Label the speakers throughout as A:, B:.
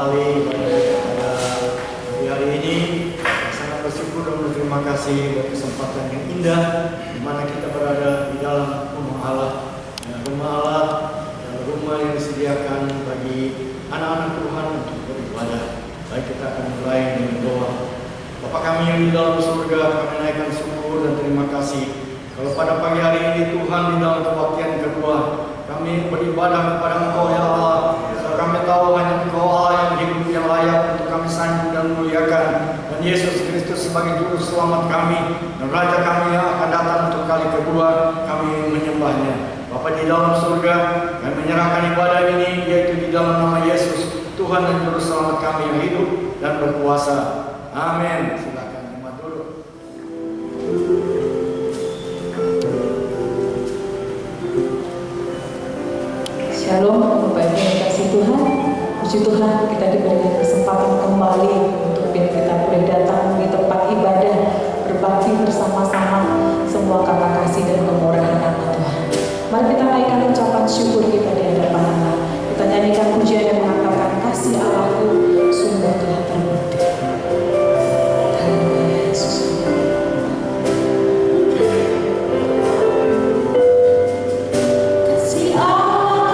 A: kembali pada hari ini. Sangat bersyukur dan berterima kasih buat kesempatan yang indah di mana kita berada di dalam rumah Allah. Rumah Allah adalah rumah yang disediakan bagi anak-anak Tuhan untuk beribadah. Baik, kita akan mulai dengan doa. Bapa kami yang di dalam surga, kami naikkan syukur dan terima kasih. Kalau pada pagi hari ini Tuhan di dalam kebaktian kedua, kami beribadah kepada Engkau ya Allah. Kami tahu hanya Engkau Allah yang hidup yang layak untuk kami sanjung dan muliakan. Dan Yesus Kristus sebagai juru selamat kami dan Raja kami yang akan datang untuk kali kedua, kami menyembahnya. Bapa di dalam surga, kami menyerahkan ibadah ini yaitu di dalam nama Yesus, Tuhan dan juru selamat kami yang hidup dan berkuasa. Amin. Silakan jemaat dulu.
B: Shalom, Bapak Ibu yang kasih Tuhan. Puji Tuhan, kita diberikan kesempatan kembali untuk kita boleh datang di tempat ibadah, berbakti bersama-sama, semua karena kasih dan kemurahan nama Tuhan. Mari kita naikkan ucapan syukur kita di hadapan Allah. Kita nyanyikan pujian yang mengatakan kasih Allahku sungguh telah terbukti. Haleluya Yesus.
C: Kasih Allah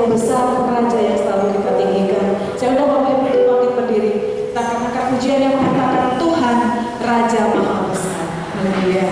B: yang besar, Raja yang selalu kita tinggikan. Saya undang Bapak Ibu untuk bangkit berdiri. Kita katakan pujian yang mengatakan Tuhan Raja Maha Besar. Haleluya.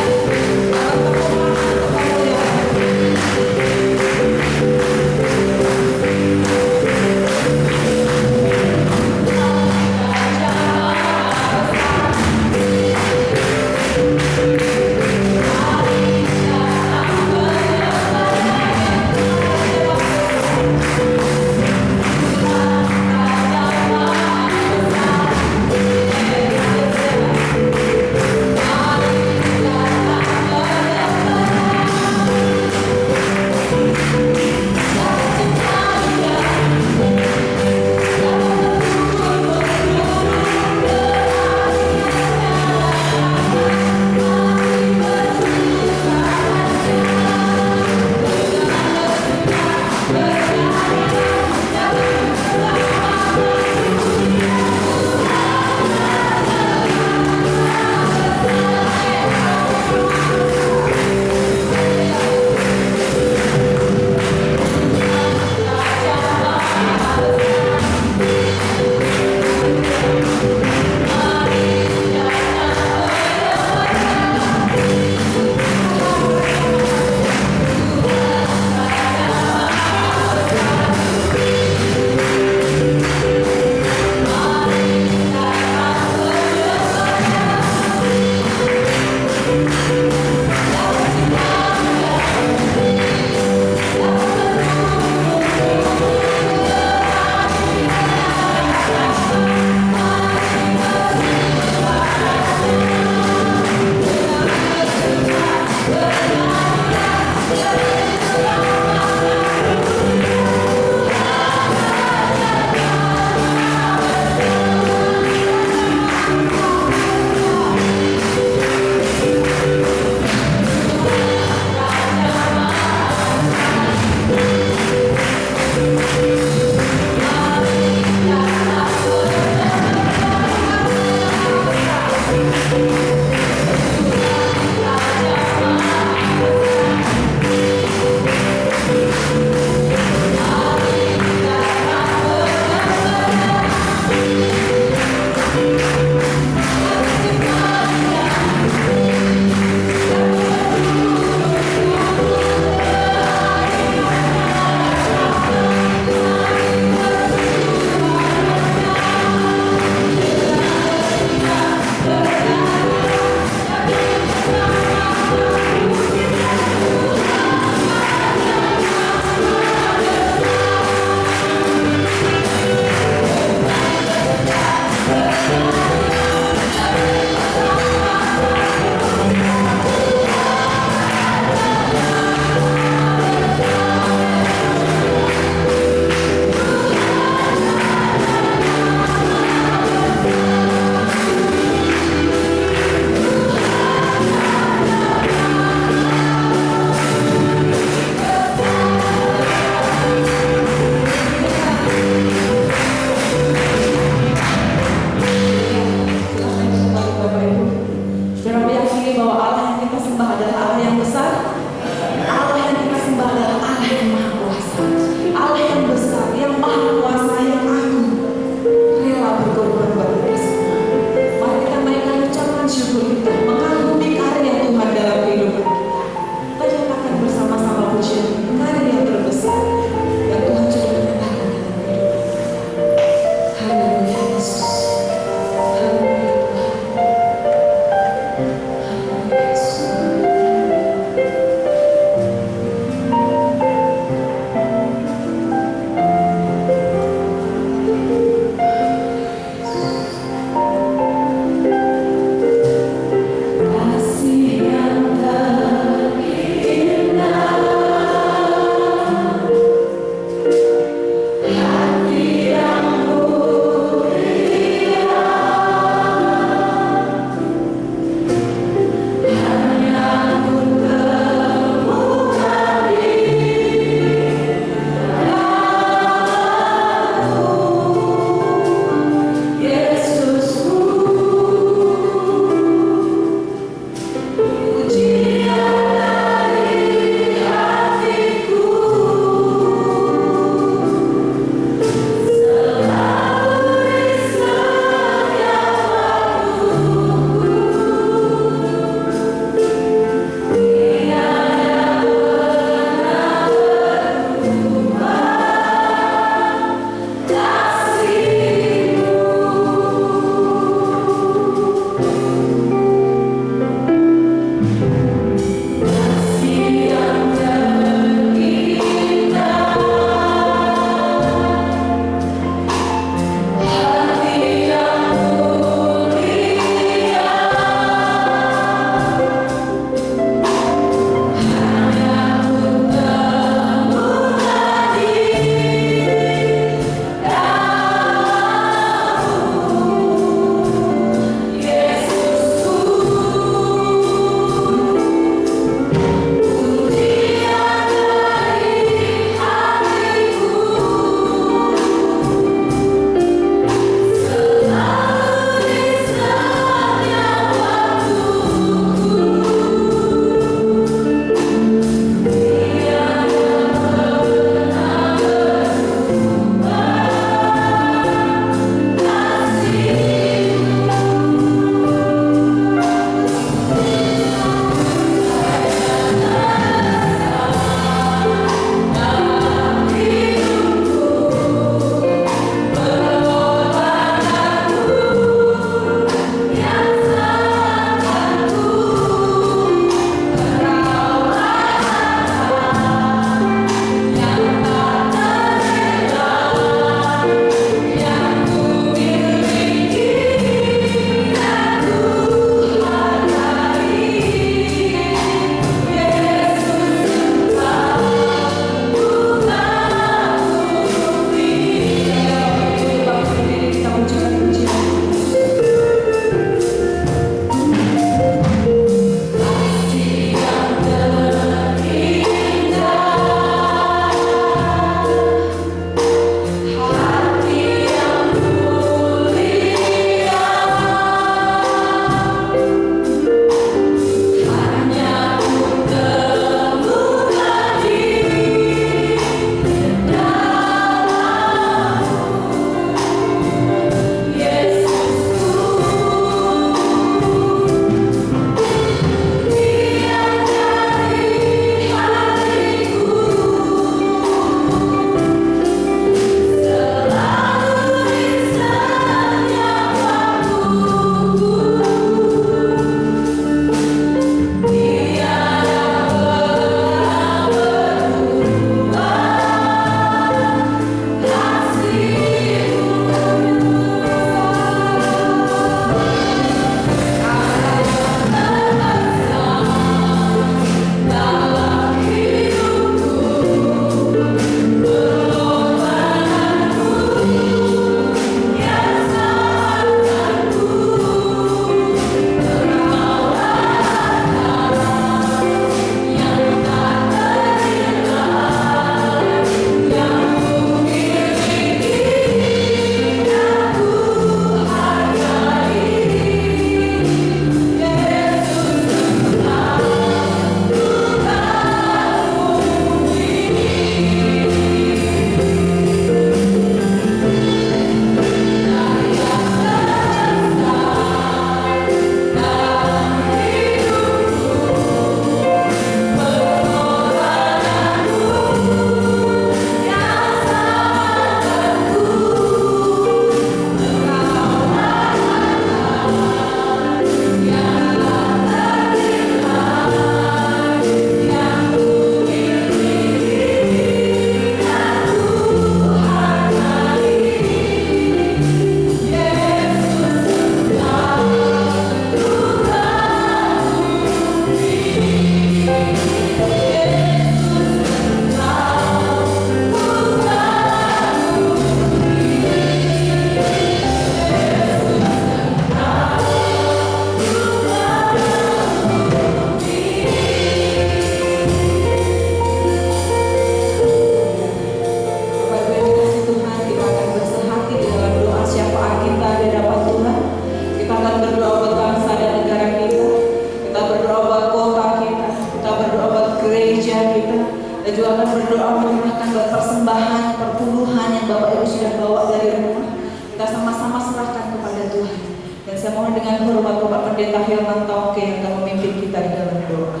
B: Dan juga akan berdoa menyerahkan buat persembahan, perpuluhan yang Bapak Ibu sudah bawa dari rumah. Kita sama-sama serahkan kepada Tuhan. Dan saya mohon dengan hormat Bapak Pendeta Hilman Tauke yang akan memimpin kita di dalam doa.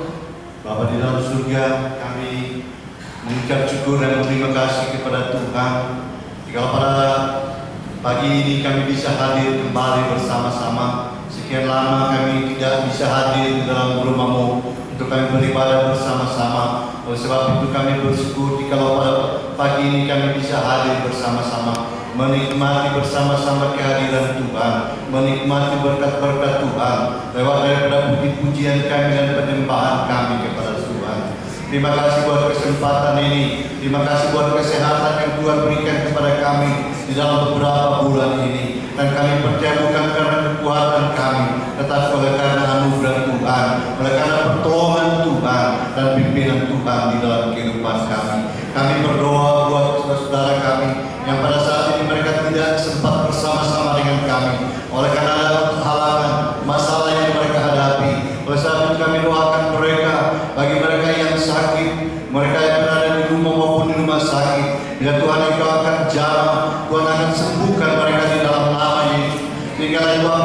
C: Bapa di dalam surga, kami mengucap syukur dan terima kasih kepada Tuhan. Jika pada pagi ini kami bisa hadir kembali bersama-sama. Sekian lama kami tidak bisa hadir di dalam rumah-Mu untuk kami beribadah bersama-sama. Oleh sebab itu kami bersyukur jika pada pagi ini kami bisa hadir bersama-sama, menikmati bersama-sama kehadiran Tuhan, menikmati berkat-berkat Tuhan lewat daripada puji-pujian kami dan penyembahan kami kepada Tuhan. Terima kasih buat kesempatan ini. Terima kasih buat kesehatan yang Tuhan berikan kepada kami di dalam beberapa bulan ini. Dan kami percaya bukan karena kekuatan kami, tetapi oleh karena anugerah Tuhan, oleh karena pertolongan Tuhan dan pimpinan Tuhan di dalam kehidupan kami. Kami berdoa buat saudara-saudara kami yang pada saat ini mereka tidak sempat bersama-sama dengan kami. Oleh karena ada halangan, masalah yang mereka hadapi. Oleh sebab itu kami doakan mereka, bagi mereka yang sakit, mereka yang berada di rumah maupun di rumah sakit. Bila Tuhan Engkau akan jamah, Tuhan akan sembuhkan mereka di dalam nama Yesus. Sehingga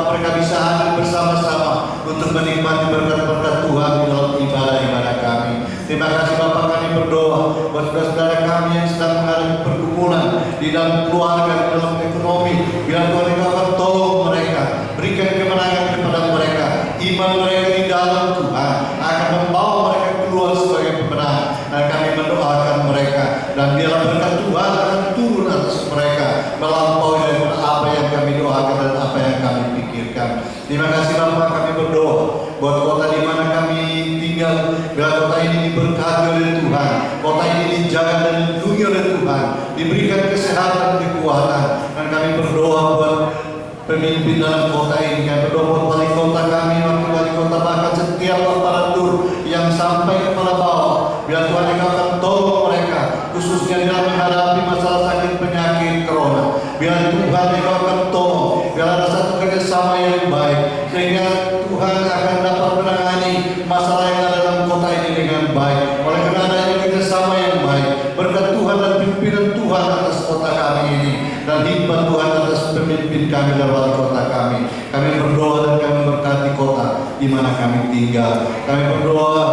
C: mereka bisa hadir bersama-sama untuk menikmati berkat-berkat Tuhan di dalam ibadah-ibadah kami. Terima kasih Bapak, kami berdoa buat saudara-saudara kami yang sedang mengalami pergumulan di dalam keluarga, di dalam ekonomi. Bila Tuhan Engkau akan tolong mereka, berikan kemenangan kepada mereka. Iman mereka di dalam Tuhan akan membawa mereka keluar sebagai pemenang. Dan kami mendoakan mereka, dan biarlah berkat Tuhan akan turun atas mereka melampaui daripada apa yang kami doakan dan apa yang kami pikirkan. Terima kasih Bapak, kami berdoa buat kota di mana kami tinggal. Biar kota ini diberkati oleh Tuhan, kota ini dijaga dan dilindungi oleh Tuhan, diberikan kesehatan dan kekuatan. Dan kami berdoa buat pemimpin dalam kota ini. Kami berdoa buat wali kota kami, wakil wali kota, bahkan setiap aparatur yang sampai kepala bawah. Biar Tuhan yang akan tolong mereka, khususnya dalam menghadapi masalah sakit penyakit corona. Biar Tuhan yang akan tolong, biar ada satu kerjasama yang baik, sehingga Tuhan akan dapat menangani masalah yang ada dalam kota ini dengan baik. Oleh karena adanya kerjasama yang baik, berkat Tuhan dan pimpinan Tuhan atas kota kami ini, dan hikmat Tuhan atas pemimpin kami dan wali kota kami. Kami berdoa dan kami berkati kota di mana kami tinggal. Kami berdoa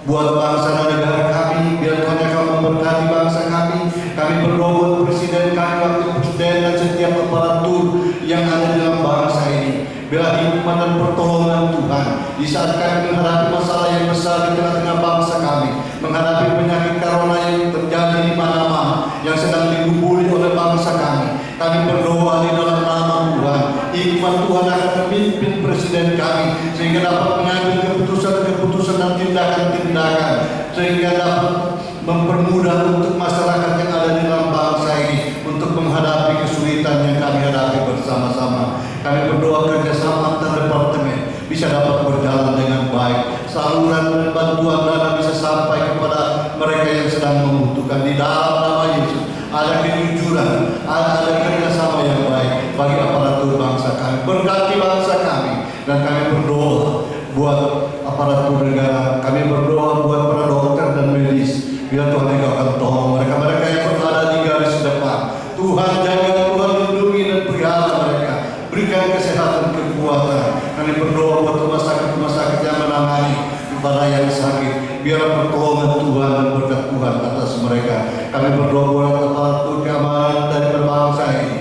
C: buat bangsa dan negara kami, biar Tuhan akan memberkati bangsa kami. Kami berdoa buat presiden kami, wakil presiden dan setiap aparatur yang ada dalam bangsa ini. Biar hikmat dan pertolongan Tuhan di saat kami menghadapi masalah yang besar di tengah-tengah bangsa kami, menghadapi penyakit corona yang terjadi di mana-mana, yang sedang digubuli oleh bangsa kami. Kami berdoa di dalam nama Tuhan, hikmat Tuhan akan memimpin presiden kami, sehingga dapat mengambil keputusan-keputusan dan tindakan-tindakan, sehingga dapat mempermudah untuk masyarakat yang ada di dalam bangsa ini untuk menghadapi kesulitan yang kami hadapi bersama-sama. Kami berdoa kerjasama antar departemen bisa dapat berjalan dengan baik, saluran dan bantuan dana bisa sampai kepada mereka yang sedang membutuhkan. Di dalam nama Yesus ada kejujuran, ada kerjasama yang baik bagi aparatur bangsa kami. Berkati bangsa kami, dan kami berdoa buat aparatur negara. Kami berdoa buat para dokter dan medis. Biar Tuhan yang akan tolong mereka yang berada di garis depan. Tuhan jaga, Tuhan lindungi dan pelihara mereka. Berikan kesehatan, kekuatan. Kami berdoa buat rumah sakit yang menangani kepada yang sakit. Biar pertolongan Tuhan dan berkat Tuhan atas mereka. Kami berdoa buat aparatur keamanan dari berbangsa ini,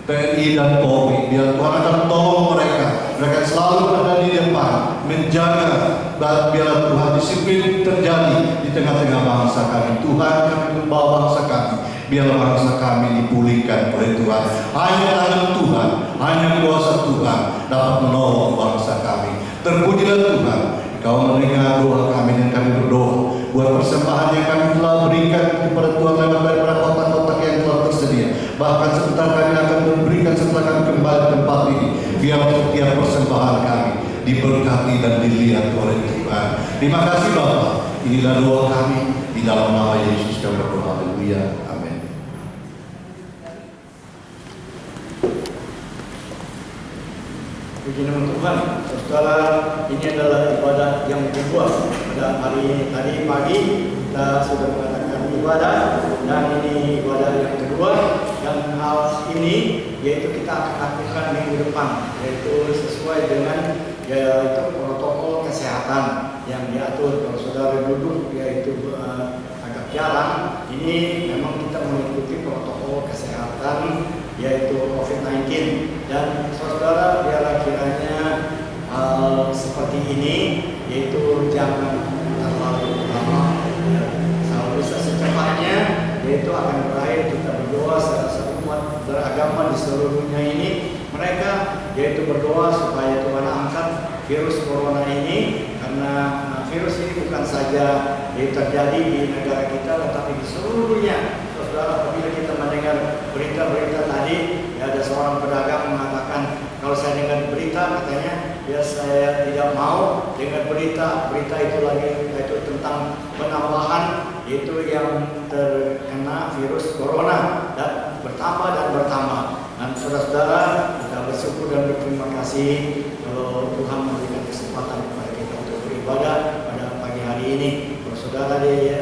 C: TNI dan Polri. Biar Tuhan akan tolong mereka. Mereka selalu ada di depan, menjaga, dan biar Tuhan disiplin terjadi di tengah-tengah bangsa kami. Tuhan, kami membawa bangsa kami. Biar bangsa kami dipulihkan oleh Tuhan. Hanya tangan Tuhan, hanya kuasa Tuhan dapat menolong bangsa kami. Terpujilah Tuhan, Kau mendengar doa kami, dan kami berdoa buat persembahan yang kami telah berikan kepada Tuhan lewat daripada kotak-kotak yang telah tersedia. Bahkan sebentar kami akan memberikan setelah kami kembali ke tempat ini. Biar setiap persembahan kami diberkati dan dilihat oleh Tuhan. Terima kasih Bapa. Inilah doa kami di dalam nama Yesus kami berdoa. Haleluya. Amin.
A: Puji nama Tuhan. Saudara, ini adalah ibadah yang kedua. Pada hari tadi pagi kita sudah mengadakan ibadah, dan ini ibadah yang kedua. Dan hal ini yaitu kita akan lakukan minggu depan, yaitu sesuai dengan yaitu protokol kesehatan yang diatur. Kalau saudara duduk yaitu agak jarang, ini memang kita mengikuti protokol kesehatan yaitu COVID-19. Dan saudara, biarlah kiranya seperti ini, yaitu jangan terlalu lama, ya. Kalau bisa secepatnya, yaitu akan berakhir. Kita berdoa secara umat beragama di seluruh dunia ini, mereka yaitu berdoa supaya Tuhan angkat virus corona ini, karena virus ini bukan saja terjadi di negara kita, tetapi di seluruh dunia. Saudara, apabila kita mendengar berita-berita tadi, ya ada seorang pedagang mengatakan, kalau saya dengar berita, katanya, ya saya tidak mau dengar berita itu lagi, yaitu tentang penambahan itu yang terkena virus corona, dan bertambah. Dan saudara-saudara, kita bersyukur dan berterima kasih kalau Tuhan memberikan kesempatan kepada kita untuk beribadah pada pagi hari ini. Kalau saudara di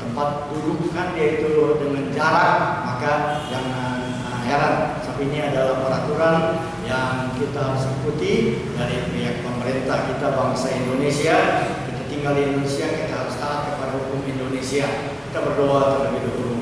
A: tempat duduk kan yaitu dengan jarak, maka jangan heran. Tapi ini adalah peraturan yang kita harus ikuti dari pihak pemerintah kita, bangsa Indonesia. Kita tinggal di Indonesia, kita harus taat kepada hukum Indonesia. Kita berdoa terlebih dahulu.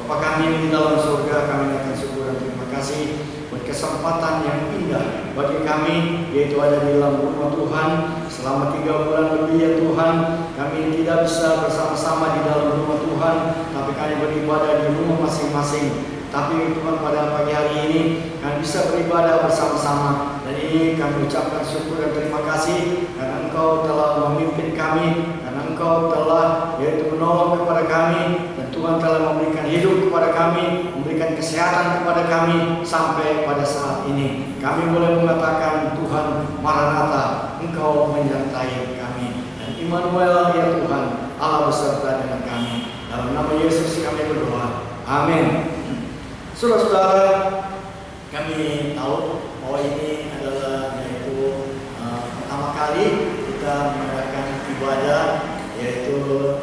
A: Bapa kami di dalam surga, kami akan syukur dan terima kasih buat kesempatan yang indah bagi kami, yaitu ada di dalam rumah Tuhan selama 3 bulan lebih, ya Tuhan. Kami tidak bisa bersama-sama di dalam rumah Tuhan, tapi kami beribadah di rumah masing-masing. Tapi Tuhan, pada pagi hari ini kami bisa beribadah bersama-sama, dan ini kami ucapkan syukur dan terima kasih karena Engkau telah memimpin kami, karena Engkau telah yaitu menolong kepada kami, dan Tuhan telah memberikan hidup kepada kami, memberikan kesehatan kepada kami sampai pada saat ini. Kami boleh mengatakan, Tuhan Maranatha, Engkau menyertai kami, dan Immanuel, ya Tuhan, Allah beserta dengan kami. Dalam nama Yesus kami berdoa. Amin. Saudara-saudara, kami tahu bahwa ini adalah yaitu pertama kali kita mengadakan ibadah, yaitu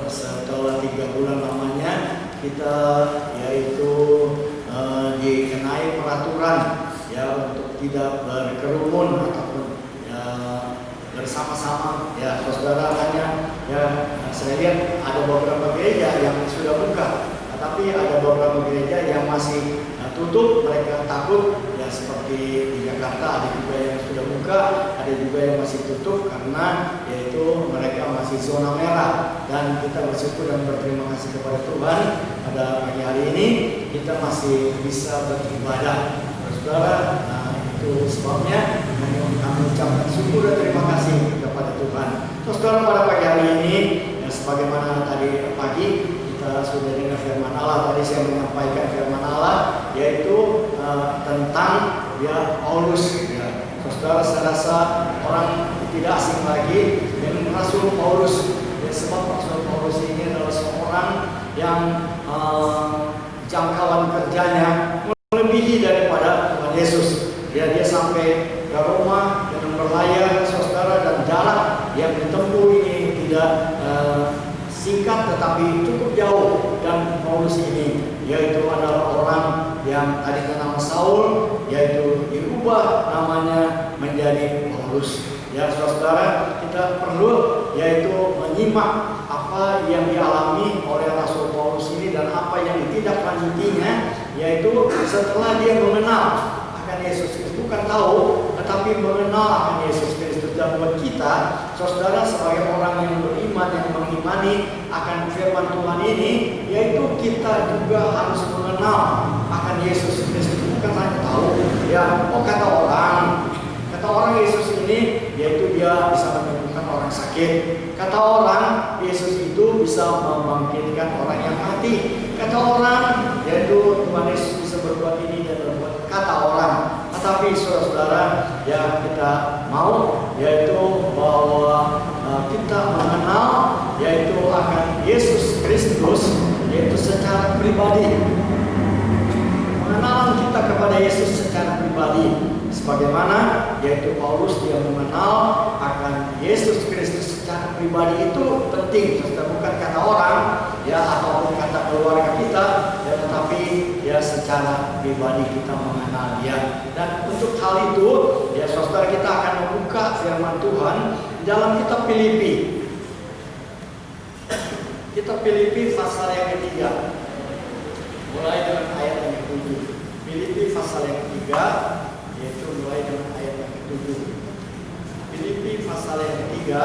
A: setelah 3 bulan lamanya kita yaitu dikenai peraturan ya untuk tidak berkerumun ataupun ya, bersama-sama. Ya, saudara, hanya ya saya lihat ada beberapa gereja yang sudah buka, tapi ada beberapa gereja yang masih tutup. Mereka takut, ya seperti di Jakarta ada juga yang sudah buka, ada juga yang masih tutup karena yaitu mereka masih zona merah. Dan kita bersyukur dan berterima kasih kepada Tuhan pada pagi hari ini kita masih bisa beribadah. Saudara, itu sebabnya kami ucapkan syukur dan terima kasih kepada Tuhan. Saudara, pada pagi hari ini ya, sebagaimana tadi pagi kita sudah dengar firman Allah. Tadi saya menyampaikan firman Allah, yaitu tentang ya Paulus. Ya, saudara, saya rasa orang tidak asing lagi dengan Rasul Paulus. Ya, sebab Rasul Paulus ini adalah seorang yang jangkauan kerjanya melebihi daripada Tuhan Yesus. Ya, dia sampai ke Roma dengan berlayar, saudara, dan jarak yang ditempuh ini tidak singkat tetapi cukup jauh. Dan Paulus ini yaitu adalah orang yang tadinya nama Saul, yaitu diubah namanya menjadi Paulus. Ya, saudara, kita perlu yaitu menyimak apa yang dialami oleh Rasul Paulus ini dan apa yang ditindaklanjutinya, yaitu setelah dia mengenal akan Yesus Kristus, bukan tahu tetapi mengenal akan Yesus Kristus. Dan buat kita, saudara, sebagai orang yang beriman, yang mengimani akan firman Tuhan ini, yaitu kita juga harus mengenal akan Yesus Kristus, bukan hanya tahu. Ya, kata orang Yesus ini, yaitu dia bisa menyembuhkan orang sakit. Kata orang Yesus itu bisa membangkitkan orang yang mati. Kata orang, yaitu Tuhan Yesus bisa berbuat ini dan berbuat. Kata orang. Tetapi saudara, ya kita mau yaitu bahwa kita mengenal yaitu akan Yesus Kristus, yaitu secara pribadi. Pengenalan kita kepada Yesus secara pribadi. Sebagaimana yaitu Paulus dia mengenal akan Yesus Kristus secara pribadi itu penting, bukan kata orang ya ataupun kata keluarga kita, ya, tetapi ya secara pribadi kita mengenal dia. Dan untuk hal itu ya saudara kita akan membuka firman Tuhan dalam kitab Filipi. Kitab Filipi pasal yang ketiga, mulai dengan ayat yang ke-7. Filipi pasal yang ketiga, yaitu mulai dengan ayat yang ke-7. Filipi pasal yang ketiga,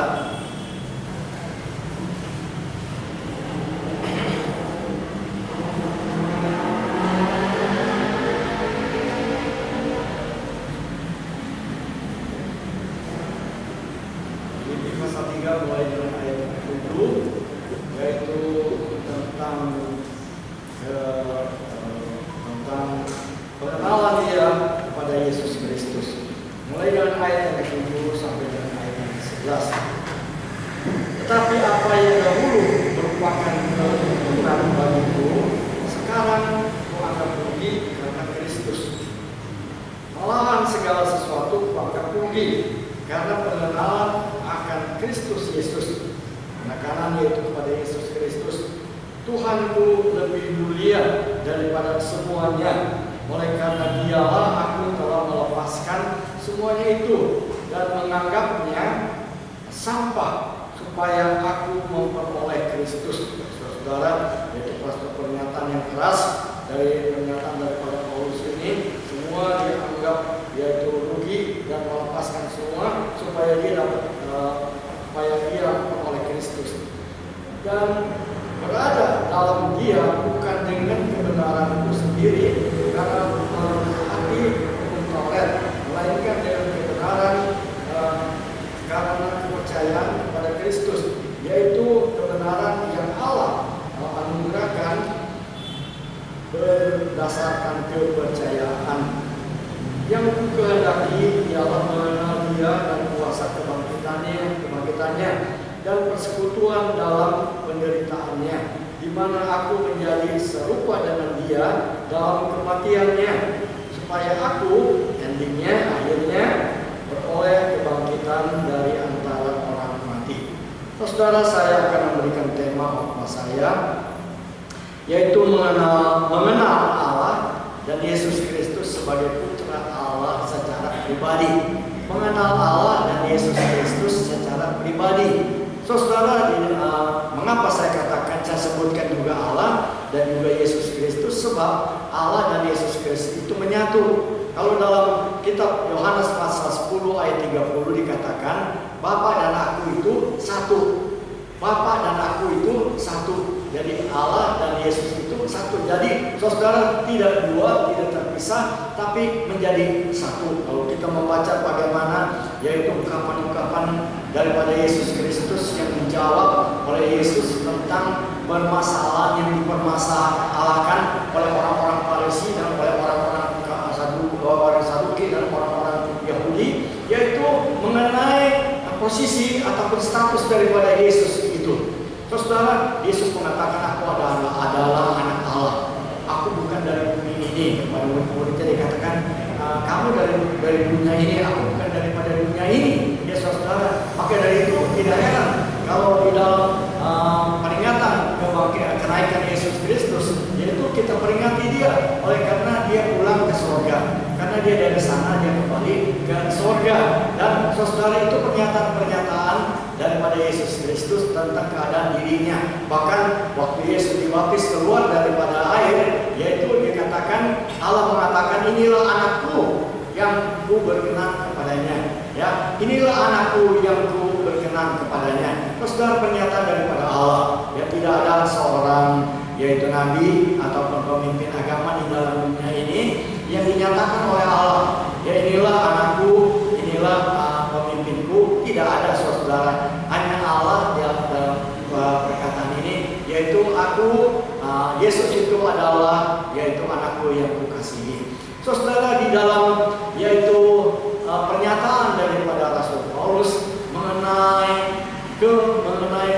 A: Filipi pasal 3 mulai dengan ayat yang ke-7, yaitu tentang pengenalan dia kepada Yesus Kristus. Mulai dengan ayat yang ke-7 sampai dengan ayat yang ke-11. Tetapi apa yang dahulu merupakan keuntungan bagiku, sekarang kuanggap rugi karena Kristus. Malahan segala sesuatu kuanggap rugi karena pengenalan akan Kristus Yesus. Penekanan yaitu kepada Yesus Kristus, Tuhanku lebih mulia daripada semuanya. Oleh karena dialah aku telah melepaskan semuanya itu dan menganggapnya sampah supaya aku memperoleh Kristus. Saudara, itu suatu pernyataan yang keras dari pernyataan daripada Paulus ini. Semua dia anggap yaitu rugi dan melepaskan semua supaya dia dapat memperoleh Kristus dan berada dalam dia bukan dengan kebenaran itu sendiri karena hati mentoler, melainkan dengan kebenaran karena kepercayaan kepada Kristus, yaitu kebenaran yang Allah anugerahkan berdasarkan kepercayaan. Yang kehendaki ialah mengenal dia dan kuasa kebangkitannya dan persekutuan dalam penderitaannya, di mana aku menjadi serupa dengan dia dalam kematiannya, supaya aku akhirnya beroleh kebangkitan dari antara orang mati. Saudara, saya akan memberikan tema khotbah saya, yaitu mengenal Allah dan Yesus Kristus sebagai putra Allah secara pribadi. Mengenal Allah dan Yesus Kristus secara pribadi. Saudara, mengapa saya katakan, saya sebutkan juga Allah dan juga Yesus Kristus? Sebab Allah dan Yesus Kristus itu menyatu. Kalau dalam kitab Yohanes pasal 10 ayat 30 dikatakan, Bapa dan aku itu satu. Bapa dan aku itu satu. Jadi Allah dan Yesus itu satu. Jadi saudara, tidak dua, tidak terpisah, tapi menjadi satu. Kalau kita membaca bagaimana yaitu ungkapan-ungkapan daripada Yesus Kristus yang dijawab oleh Yesus tentang permasalahan yang dipermasalahkan oleh orang-orang Farisi dan oleh orang-orang Saduki dan orang-orang Yahudi, yaitu mengenai posisi ataupun status daripada Yesus itu. Saudara, Yesus mengatakan aku adalah anak Allah. Aku bukan dari bumi ini. Kepada murid-muridnya dikatakan kamu dari dunia ini, aku bukan daripada dunia ini. Ya saudara, maka dari itu tidak heran kalau di dalam peringatan kenaikan Yesus Kristus, yaitu kita peringati dia oleh karena dia pulang ke surga. Karena dia dari sana dia kembali ke surga. Dan saudara, itu pernyataan-pernyataan daripada Yesus Kristus tentang keadaan dirinya. Bahkan waktu Yesus dibaptis keluar daripada air, yaitu dikatakan Allah mengatakan inilah anakku yang ku berkenan kepadanya. Ya, inilah anakku yang ku berkenan kepadanya. Saudara, pernyataan daripada Allah. Ya, tidak ada seorang yaitu nabi ataupun pemimpin agama di dalam dunia ini yang dinyatakan oleh Allah. Ya, inilah anakku, inilah pemimpinku. Tidak ada saudara. Hanya Allah dalam perkataan ini, yaitu aku, Yesus itu adalah yaitu anakku yang kukasihi. Saudara, di dalam yaitu pernyataan daripada Rasul Paulus mengenai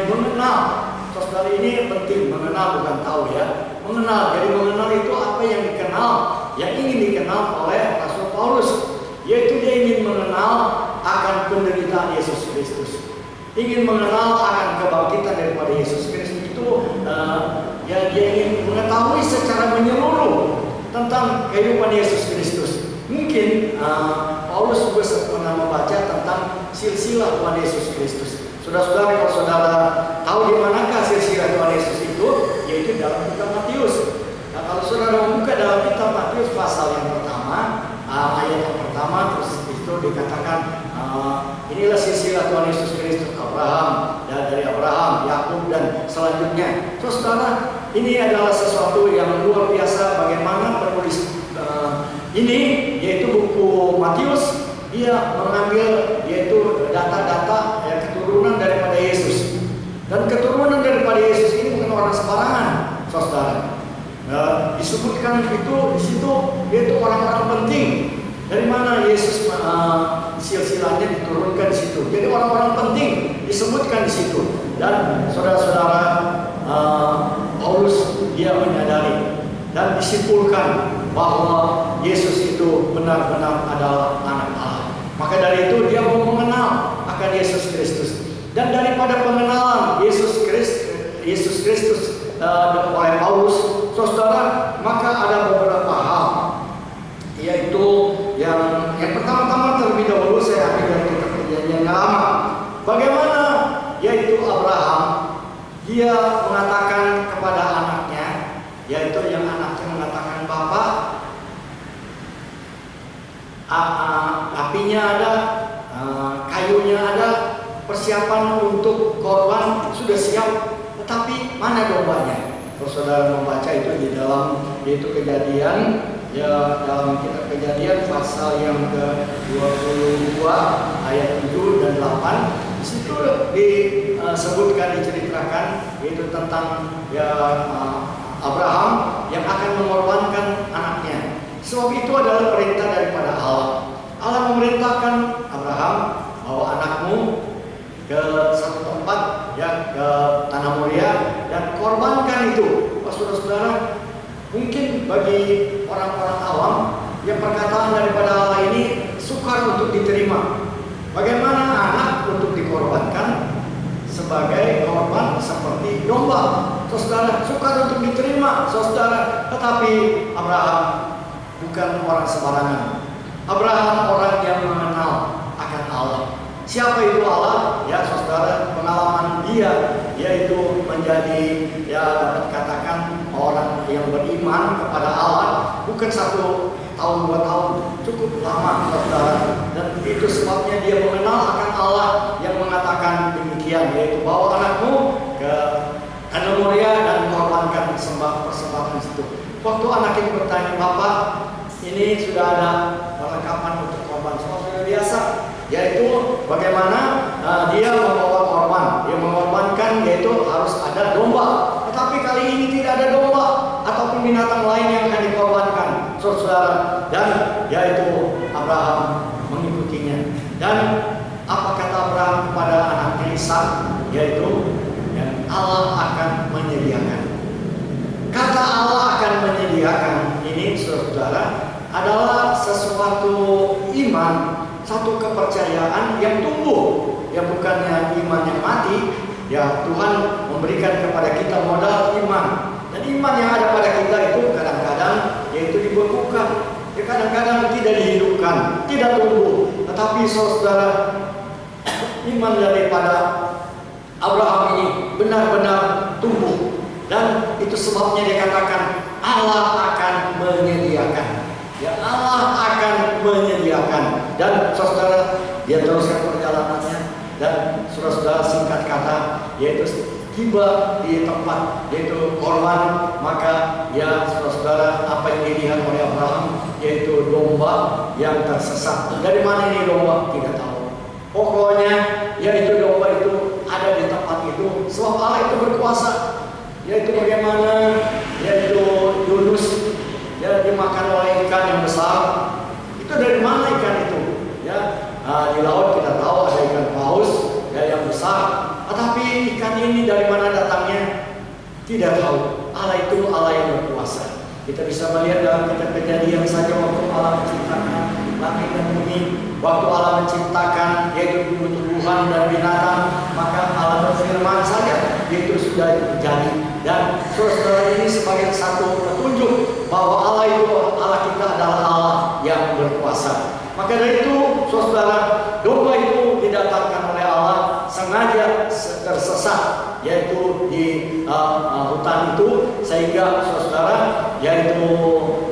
A: mengenal. Saudara, ini penting, mengenal bukan tahu ya. Mengenal, jadi mengenal itu apa yang dikenal, yang ingin dikenal mengenal akan penderitaan Yesus Kristus, ingin mengenal akan kebangkitan daripada Yesus Kristus itu, dia ingin mengetahui secara menyeluruh tentang kehidupan Yesus Kristus. Mungkin Paulus juga pernah membaca tentang silsilah Tuhan Yesus Kristus. Saudara-saudara, kalau saudara tahu di manakah silsilah Tuhan Yesus itu, yaitu dalam kitab Matius. Nah, kalau saudara membuka dalam kitab Matius pasal yang pertama, ayat yang pertama, terus itu dikatakan inilah silsilah Tuhan Yesus Kristus, Abraham, dan dari Abraham, Yakub, dan selanjutnya. Saudara, ini adalah sesuatu yang luar biasa bagaimana penulis ini, yaitu buku Matius, dia mengambil yaitu data-data keturunan daripada Yesus. Dan keturunan daripada Yesus ini bukan orang sembarangan, saudara. Disebutkan itu di situ, yaitu orang-orang penting. Dari mana Yesus silsilahnya diturunkan di situ. Jadi orang-orang penting disebutkan di situ. Dan saudara-saudara, Paulus dia menyadari dan disimpulkan bahwa Yesus itu benar-benar adalah anak Allah. Maka dari itu dia mau mengenal akan Yesus Kristus. Dan daripada pengenalan Yesus Kristus oleh Paulus, saudara, maka ada beberapa hal, yaitu yang pertama-tama terlebih dahulu saya ambil dari kitab Perjanjian yang Lama. Bagaimana yaitu Abraham, dia mengatakan kepada anaknya, yaitu yang anaknya mengatakan, "Bapak, apinya ada, kayunya ada, persiapan untuk korban sudah siap, tetapi mana dombanya?" Kalau saudara membaca itu di dalam yaitu Kejadian, ya dalam kitab Kejadian pasal yang ke-22 ayat 7 dan 8, di situ disebutkan, diceritakan yaitu tentang Abraham yang akan mengorbankan anaknya. Sebab itu adalah perintah daripada Allah. Allah memerintahkan Abraham, bawa anakmu ke satu tempat, ya, ke tanah Moria, dan korbankan itu. Saudara-saudara, mungkin bagi orang-orang awam yang perkataan daripada Allah ini sukar untuk diterima. Bagaimana anak untuk dikorbankan sebagai korban seperti domba? Saudara, sukar untuk diterima, saudara. Tetapi Abraham bukan orang sembarangan. Abraham orang yang mengenal akan Allah. Siapa itu Allah? Ya saudara, pengalaman dia yaitu menjadi, ya dapat katakan, orang yang beriman kepada Allah bukan 1 tahun 2 tahun, cukup lama saudara. Dan itu sebabnya dia mengenal akan Allah yang mengatakan demikian, yaitu bawa anakmu ke tanah Moria dan korbankan persembahan itu. Waktu anak itu bertanya, "Bapak, ini sudah ada perlengkapan untuk korban sesuatu biasa, yaitu bagaimana dia membawa korban, dia mengorbankan, yaitu harus ada domba. Tetapi kali ini tidak ada domba ataupun binatang lain yang akan dikorbankan, saudara." Dan yaitu Abraham mengikutinya. Dan apa kata Abraham kepada anaknya Ishak, yaitu Allah akan menyediakan. Kata Allah akan menyediakan ini, saudara, adalah sesuatu iman, satu kepercayaan yang tumbuh, ya bukannya iman yang mati. Ya Tuhan memberikan kepada kita modal iman, dan iman yang ada pada kita itu kadang-kadang yaitu dibekukan, ya kadang-kadang tidak dihidupkan, tidak tumbuh. Tetapi saudara, iman daripada Abraham ini benar-benar tumbuh, dan itu sebabnya dikatakan Allah akan menyediakan. Ya Allah akan menyediakan. Dan saudara, dia teruskan perjalanannya, dan saudara singkat kata, yaitu tiba di tempat yaitu korban, maka ya saudara, apa yang dilihat oleh Abraham yaitu domba yang tersesat. Dari mana ini domba? Tidak tahu. Pokoknya yaitu domba itu ada di tempat itu, sebab Allah itu berkuasa. Yaitu bagaimana yaitu Yunus ya dimakan oleh ikan yang besar. Itu dari mana ikan itu? Ya, di laut kita tahu ada ikan paus ya yang besar. Tetapi ikan ini dari mana datangnya? Tidak tahu. Allah itu Allah yang berkuasa. Kita bisa melihat dalam kitab Kejadian saja waktu Allah menciptakan langit dan bumi, waktu Allah menciptakan yaitu tumbuhan dan binatang, maka Allah berfirman saja itu sudah terjadi. Dan saudara ini sebagai satu petunjuk bahwa Allah kita adalah Allah yang berkuasa. Maka dari itu, saudara, domba itu didatangkan oleh Allah sengaja tersesat, yaitu di hutan itu, sehingga saudara, yaitu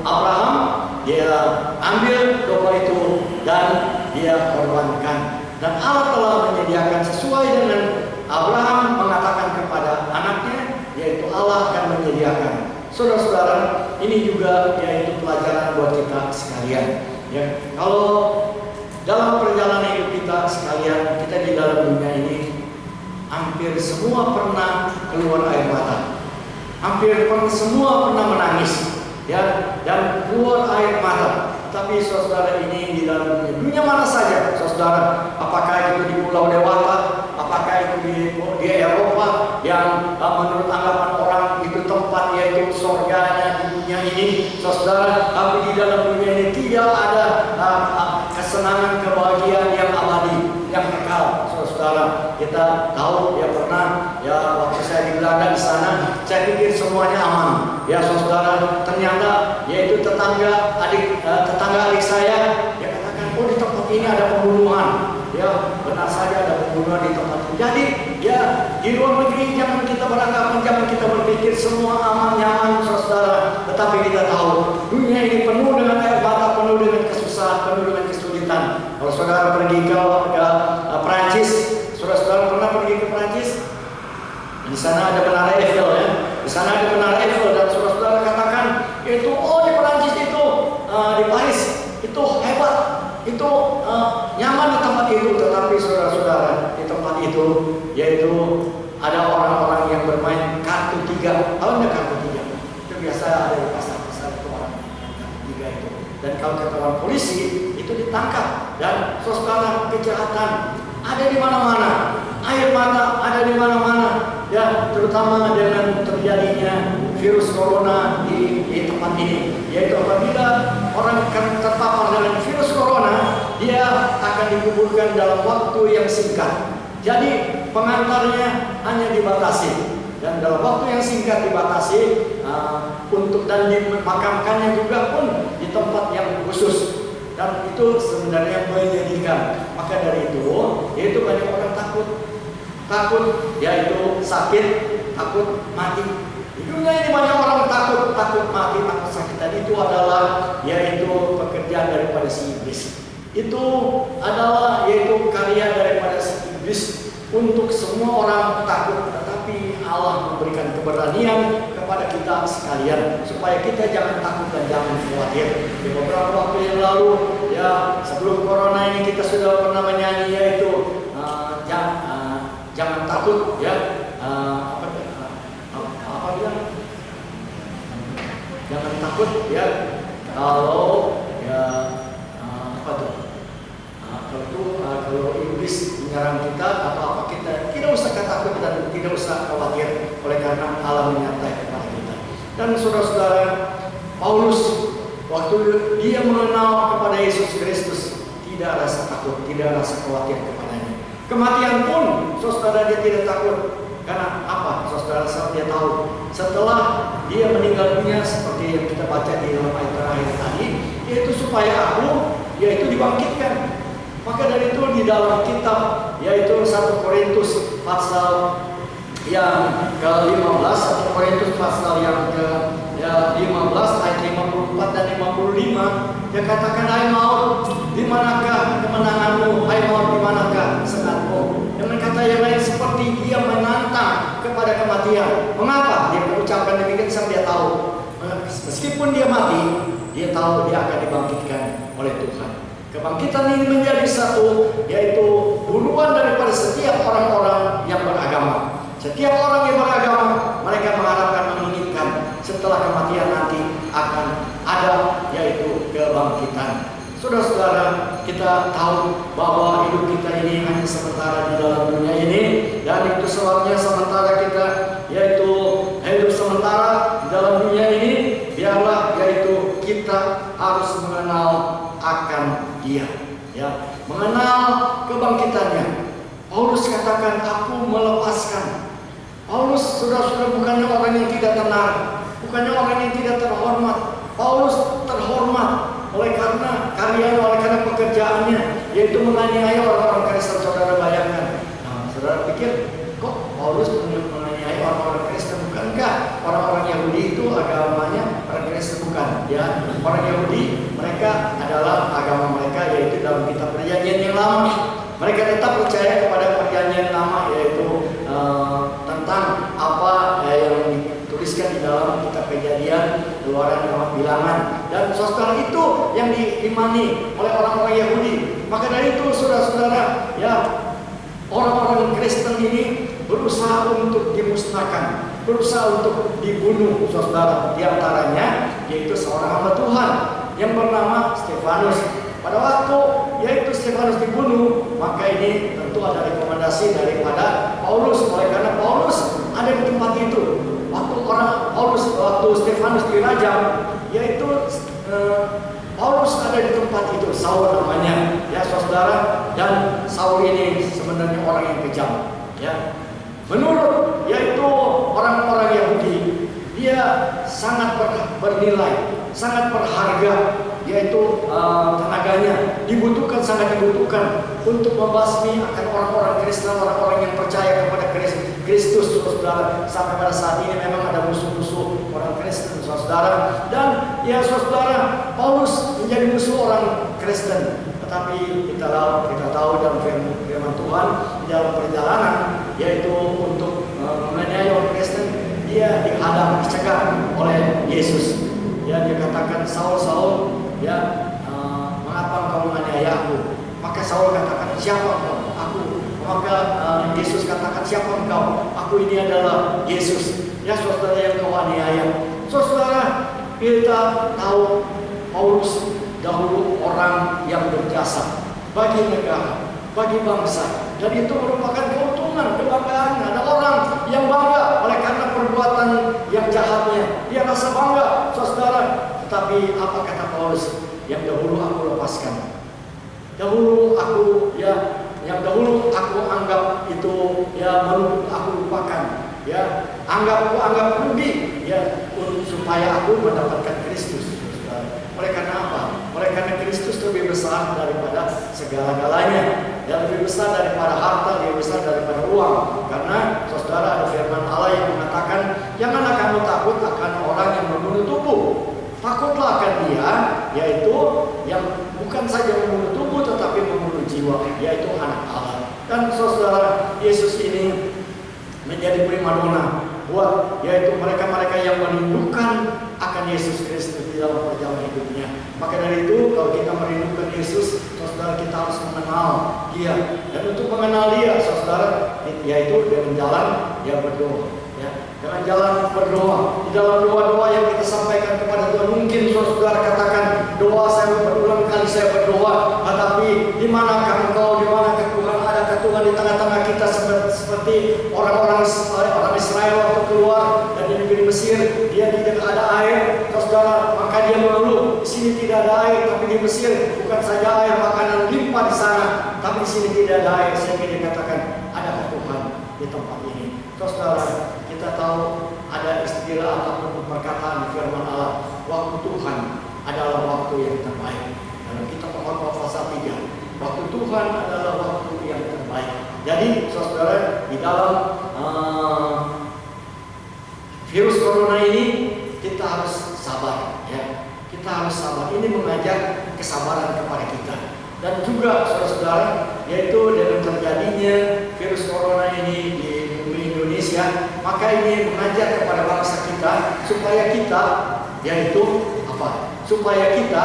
A: Abraham, dia ambil domba itu dan dia korbankan. Dan Allah telah menyediakan sesuai dengan Abraham mengatakan kepada anaknya, yaitu Allah akan menyediakan. Saudara-saudara, ini juga yaitu pelajaran buat kita sekalian. Ya, kalau dalam perjalanan hidup kita sekalian, kita di dalam dunia ini hampir semua pernah keluar air mata, hampir semua pernah menangis, ya, dan keluar air mata. Tapi saudara, ini di dalam dunia mana saja, saudara, apakah itu di Pulau Dewata, apakah itu di Eropa yang menurut anggapan orang itu tempat yaitu surganya di dunia ini, saudara, tapi di dalam dunia ini tidak ada kesenangan, kebahagiaan yang abadi, yang kekal. Saudara, kita tahu ya pernah ya waktu saya di Belanda di sana, saya pikir semuanya aman. Ya saudara, ternyata yaitu tetangga adik saya, dia katakan, oh di tempat ini ada pembunuhan. Ya benar saja ada pembunuhan di tempat ini. Jadi ya di luar negeri jangan kita beranggapan, jangan kita berpikir semua aman nyaman, saudara. Tetapi kita tahu dunia ini penuh dengan air mata, penuh dengan kesusahan, penuh dengan kesulitan. Kalau saudara pergi ke Perancis, saudara pernah pergi ke Perancis? Di sana ada menara Eiffel, ya. Di sana ada menara Eiffel, dan saudara katakan itu, oh di Perancis itu, di Paris itu hebat, itu nyaman di tempat itu. Tetapi saudara-saudara, di tempat itu yaitu ada orang-orang yang bermain kartu 3. Tahu nggak kartu 3? Itu biasa ada di pasar-pasar itu orang kartu 3 itu. Dan kalau ketahuan polisi itu ditangkap, dan saudara, kejahatan ada di mana-mana, air mata ada di mana-mana, ya, terutama dengan terjadinya virus corona di tempat ini. Yaitu apabila orang terpapar dengan virus corona, dia akan dikuburkan dalam waktu yang singkat. Jadi pengantarnya hanya dibatasi, dan dalam waktu yang singkat dibatasi dan dimakamkannya juga pun di tempat yang khusus. Dan itu sebenarnya menyedihkan. Maka dari itu, yaitu banyak orang takut, yaitu sakit, takut mati. Di dunia ini banyak orang takut mati, takut sakit. Dan itu adalah yaitu pekerjaan daripada si iblis. Itu adalah yaitu karya daripada si iblis untuk semua orang takut. Tetapi Allah memberikan keberanian kepada kita sekalian supaya kita jangan takut dan jangan khawatir. Di beberapa waktu yang lalu, ya sebelum corona ini kita sudah pernah menyanyi yaitu jangan takut, ya apa bilang? Jangan takut, ya kalau ya apa tuh? Kalau iblis menyerang kita atau apa, kita tidak usah takut dan tidak usah khawatir, oleh karena Allah menyertai kepada kita. Dan saudara-saudara, Paulus waktu dia mengenal kepada Yesus Kristus tidak rasa takut, tidak rasa khawatir kepadanya. Kematian pun saudara dia tidak takut. Karena apa? Saudara, dia tahu setelah dia meninggal dunia, seperti yang kita baca di dalam ayat terakhir tadi, yaitu supaya aku yaitu dibangkitkan. Maka dari itu di dalam kitab yaitu 1 Korintus pasal yang ke-15, 1 Korintus pasal yang ke-15 ayat 54 dan 55, dia katakan, hai maut, di manakah kemenanganmu? Hai maut, di manakah sengatmu? Dengan kata yang lain, seperti dia menantang kepada kematian. Mengapa dia mengucapkan demikian? Sebab dia tahu meskipun dia mati, dia tahu dia akan dibangkitkan oleh Tuhan. Kebangkitan ini menjadi satu, yaitu buruan daripada setiap orang-orang yang beragama. Setiap orang yang beragama, mereka mengharapkan, menginginkan setelah kematian nanti akan ada, yaitu kebangkitan. Saudara-saudara, kita tahu bahwa hidup kita ini hanya sementara di dalam dunia ini, dan itu sebabnya sementara kita yaitu hidup sementara di dalam dunia ini, biarlah Dia, ya, mengenal kebangkitannya. Paulus katakan, aku melepaskan. Paulus, saudara-saudara, bukannya orang yang tidak tenar, bukannya orang yang tidak terhormat. Paulus terhormat oleh karena karyanya, oleh karena pekerjaannya, yaitu menganiaya orang-orang Kristen. Saudara bayangkan. Nah, saudara pikir, kok Paulus menganiaya orang-orang Kristen? Bukankah orang-orang Yahudi itu agamanya orang Kristen? Bukan, ya. Orang Yahudi, mereka adalah agama mereka, yaitu dalam kitab Perjanjian yang Lama. Mereka tetap percaya kepada Perjanjian Lama, yaitu tentang apa yang dituliskan di dalam kitab Kejadian, Keluaran, Bilangan, dan saudara itu yang diimani oleh orang-orang Yahudi. Maka dari itu, saudara-saudara, ya, orang-orang Kristen ini berusaha untuk dimusnahkan, berusaha untuk dibunuh, saudara. Di antaranya yaitu seorang hamba Tuhan yang bernama Stefanus. Pada waktu yaitu Stefanus dibunuh, maka ini tentu ada rekomendasi daripada Paulus, oleh karena Paulus ada di tempat itu. Waktu Stefanus dirajam, yaitu Paulus ada di tempat itu. Saul namanya, ya saudara. Dan Saul ini sebenarnya orang yang kejam, ya. Menurut yaitu orang-orang Yahudi, dia sangat bernilai, sangat berharga, yaitu tenaganya sangat dibutuhkan untuk membasmi akan orang-orang Kristen, orang-orang yang percaya kepada Kristus, saudara. Sampai pada saat ini memang ada musuh-musuh orang Kristen, saudara. Dan ya saudara, Paulus menjadi musuh orang Kristen. Tetapi kita tahu dalam firman Tuhan di dalam perjalanan, yaitu untuk menganiaya orang Kristen, dia dihadang, dicegah oleh Yesus. Ya, dia katakan, Saul, Saul, ya, mengapa engkau menganiaya aku? Maka Saul katakan, siapa engkau? Aku. Maka Yesus katakan, siapa engkau? Aku ini adalah Yesus. Ya saudara yang kau aniaya. Saudara, kita tahu Paulus dahulu orang yang berjasa bagi negara, bagi bangsa, dan itu merupakan keuntungan, kebanggaan. Ada orang yang bangga oleh karena perbuatan yang jahatnya, dia rasa bangga, saudara. Tetapi apa kata Paulus? Yang dahulu aku lepaskan, yang dahulu aku anggap itu, ya, aku lupakan, ya, anggap rugi, ya, supaya aku mendapatkan Kristus. Oleh karena apa? Oleh karena Kristus lebih besar daripada segala-galanya, ya, lebih besar daripada harta, lebih besar daripada uang. Karena saudara, ada firman Allah yang mengatakan, janganlah kamu takut akan orang yang membunuh tubuh. Takutlah akan dia, yaitu yang bukan saja membunuh tubuh tetapi membunuh jiwa, yaitu anak Allah. Dan saudara, Yesus ini menjadi primadona buat yaitu mereka-mereka yang merindukan akan Yesus Kristus di dalam perjalanan hidupnya. Maka dari itu, kalau kita merindukan Yesus, saudara, kita harus mengenal Dia. Dan untuk mengenal Dia, saudara, yaitu dengan jalan yang berdoa. Ya, dengan jalan berdoa. Di dalam doa-doa yang kita sampaikan kepada Tuhan, mungkin saudara katakan, doa saya berulang kali saya berdoa, tetapi di manakah engkau, di manakah Tuhan? Adakah Tuhan di tengah-tengah kita seperti orang-orang Israel waktu keluar dari negeri Mesir, dia tidak ada air, saudara, maka dia mengeluh, di sini tidak ada air, tapi di Mesir bukan saja air, makanan limpah di sana, tapi di sini tidak ada air. Sehingga dia katakan, adakah Tuhan di tempat ini? Saudara, kita tahu ada istilah ataupun perkataan firman Allah, waktu Tuhan adalah waktu yang terbaik. Dalam kitab Pasal 3, waktu Tuhan adalah waktu yang terbaik. Jadi saudara, di dalam virus corona ini kita harus sabar, ya. Kita harus sabar. Ini mengajak kesabaran kepada kita. Dan juga saudara-saudara, yaitu dengan terjadinya virus corona ini di Indonesia, maka ini mengajak kepada bangsa kita supaya kita, yaitu apa? Supaya kita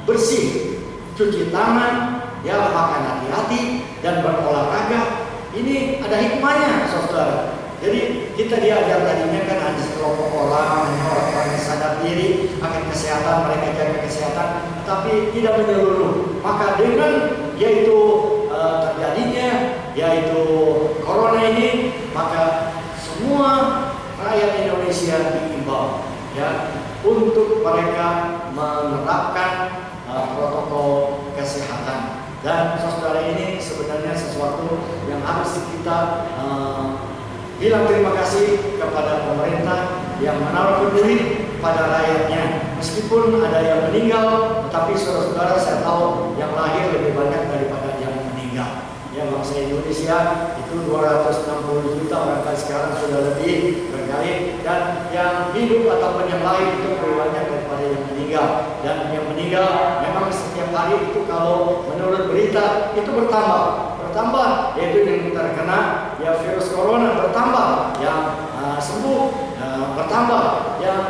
A: bersih, cuci tangan, ya, makan hati-hati dan berolahraga. Ini ada hikmahnya, saudara. Jadi kita diajar tadinya kan hanya sekelompok orang yang sadar diri akan kesehatan, mereka jaga kesehatan, tapi tidak menyeluruh. Maka dengan yaitu terjadinya yaitu corona ini, maka semua rakyat Indonesia diimbau, ya, untuk mereka menerapkan protokol kesehatan. Dan saudara, ini sebenarnya sesuatu yang harus kita bilang terima kasih kepada pemerintah yang menaruh peduli pada rakyatnya. Meskipun ada yang meninggal, tetapi saudara-saudara, saya tahu yang lahir lebih banyak daripada yang meninggal. Ya, bangsa Indonesia itu 260 juta, barangkali sekarang sudah lebih berkali, dan yang hidup ataupun yang lain itu lebih banyak daripada yang meninggal. Dan yang meninggal memang setiap hari itu kalau menurut berita itu bertambah, yaitu yang terkena ya virus corona bertambah, yang sembuh bertambah, yang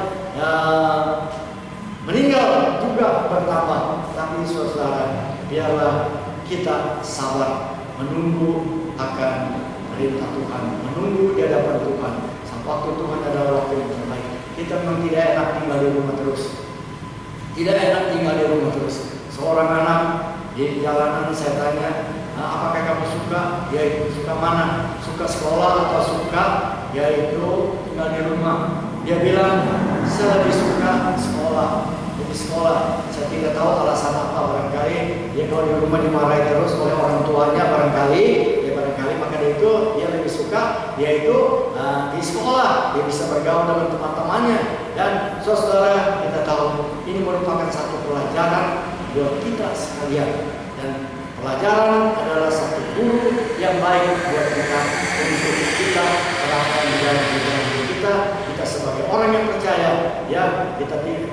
A: meninggal juga bertambah. Tapi saudara, biarlah kita sabar menunggu akan perintah Tuhan, menunggu di hadapan Tuhan. Waktu Tuhan adalah waktu yang terbaik. Kita memang tidak enak tinggal di rumah terus. Tidak enak tinggal di rumah terus. Seorang anak di jalanan saya tanya, apakah kamu suka? Yaitu suka mana? Suka sekolah atau suka yaitu tinggal di rumah? Dia bilang, saya lebih suka sekolah. Di sekolah, saya tidak tahu alasan apa, barangkali dia kalau di rumah dimarahi terus oleh orang tuanya, barangkali maka itu dia lebih suka yaitu di sekolah, dia bisa bergaul dengan teman-temannya. Dan saudara, kita tahu ini merupakan satu pelajaran buat kita sekalian, dan pelajaran adalah satu guru yang baik buat kita untuk kita terapkan di dalam hidup kita sebagai orang yang percaya. Ya, kita tidak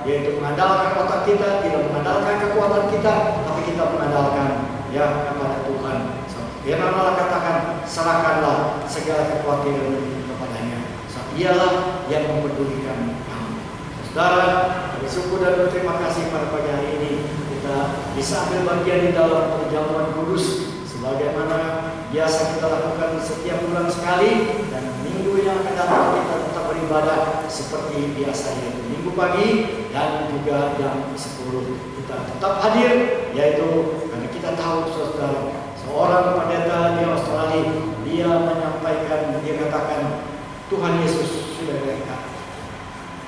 A: yaitu mengandalkan otak kita, tidak mengandalkan kekuatan kita, tapi kita mengandalkan ya kepada Tuhan. Firman Allah katakan, serahkanlah segala kekhawatiran kepadanya. Dialah yang mempedulikan kamu. Saudara, bersyukur dan berterima kasih pada pagi hari ini kita bisa ambil bagian di dalam perjamuan kudus sebagaimana biasa kita lakukan setiap bulan sekali, dan minggu yang akan datang kita tetap beribadah seperti biasa, yaitu minggu pagi dan juga jam 10 kita tetap hadir, yaitu karena kita tahu saudara, seorang pendeta di Australia dia menyampaikan, dia katakan Tuhan Yesus sudah dekat,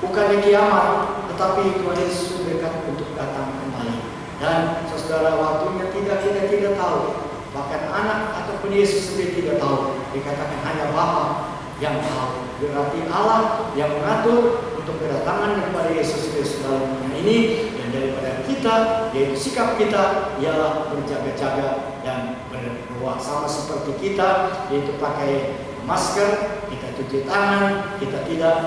A: bukannya kiamat, tetapi Tuhan Yesus sudah dekat untuk datang kembali. Dan saudara, waktunya kita tidak tahu. Bahkan anak ataupun Yesus sendiri tidak tahu. Dikatakan hanya Bapa yang tahu. Berarti Allah yang mengatur untuk kedatangan kepada Yesus Kristus dalam dunia ini. Dan daripada kita, yaitu sikap kita, ialah berjaga-jaga dan berdoa. Sama seperti kita, yaitu pakai masker, kita cuci tangan, kita tidak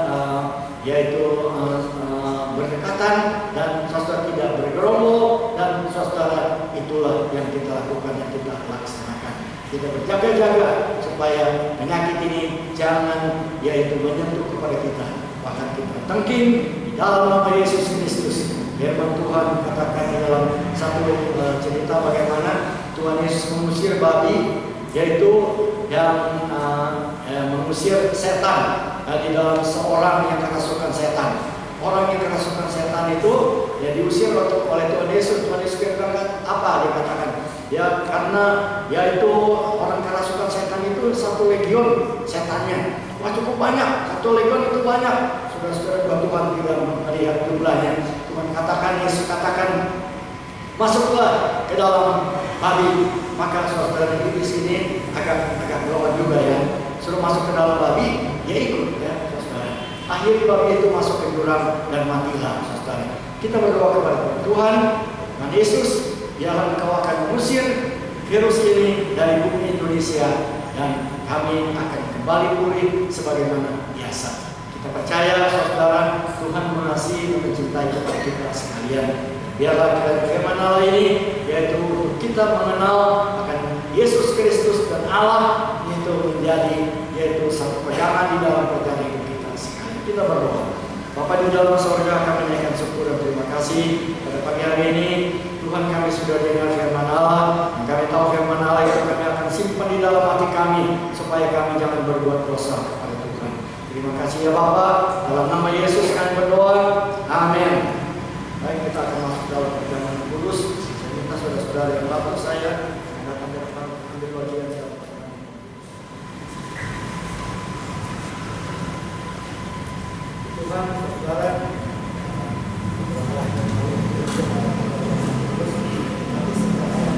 A: berdekatan, dan saudara tidak bergerombol, dan saudara itulah yang kita lakukan, yang kita laksanakan. Kita berjaga-jaga supaya penyakit ini jangan yaitu menyentuh kepada kita. Bahkan kita tengking di dalam nama Yesus Kristus. Firman Tuhan katakan di dalam satu cerita bagaimana Tuhan Yesus mengusir babi, yaitu yang mengusir setan di dalam seorang yang kerasukan setan. Orang yang kerasukan setan itu ya diusir oleh Tuhan Yesus. Tuhan Yesus katakan apa? Dia katakan ya karena yaitu orang kerasukan setan itu satu legion setannya. Wah, cukup banyak, satu legion itu banyak. Saudara-saudara, Tuhan tidak melihat jumlahnya. Tuhan katakan, Yesus katakan, masuklah ke dalam babi. Maka saudara di sini agak gelongan juga ya. Suruh masuk ke dalam babi, ya ikut ya saudara. Akhirnya babi itu masuk ke jurang dan matilah saudara. Kita berdoa kepada Tuhan, Tuhan Yesus, biarlah Engkau akan mengusir virus ini dari bumi Indonesia, dan kami akan kembali pulih sebagaimana biasa. Kita percaya saudara, Tuhan mengasihi dan mencintai kepada kita sekalian. Biarlah firman Allah ini yaitu kita mengenal akan Yesus Kristus dan Allah itu menjadi yaitu satu pegangan di dalam perjalanan hidup kita sekalian. Kita berdoa. Bapa di dalam surga, kami menaikkan syukur dan terima kasih pada pagi hari ini. Tuhan, kami sudah dengar firman Allah, dan kami tahu firman Allah itu kami akan simpan di dalam hati kami supaya kami jangan berbuat dosa kepada Tuhan. Terima kasih ya Bapa, dalam nama Yesus kami berdoa. Amin. Baik, kita akan masuk dalam perjamuan kudus. Saya minta saudara-saudara yang bapak saya datang ke depan ambil bagian dalam perjamuan. Tuhan, saudara, nanti setelah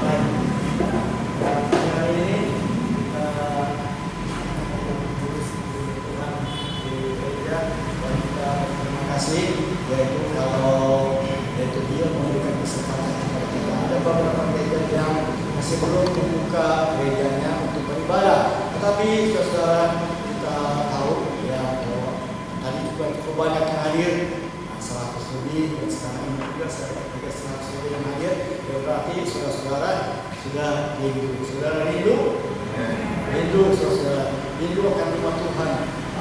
A: surga. Dan kita terima kasih, yaitu dia memberikan kesempatan kepada kita. Ada beberapa gereja yang masih belum membuka gerejanya untuk beribadah. Tetapi saudara kita tahu ya bahwa tadi juga cukup banyak yang hadir, 100 lebih, dan sekarang ini juga saya kira 100 lebih yang hadir. Ya berarti saudara-saudara sudah rindu. Saudara rindu? Rindu saudara. Rindu akan rumah Tuhan.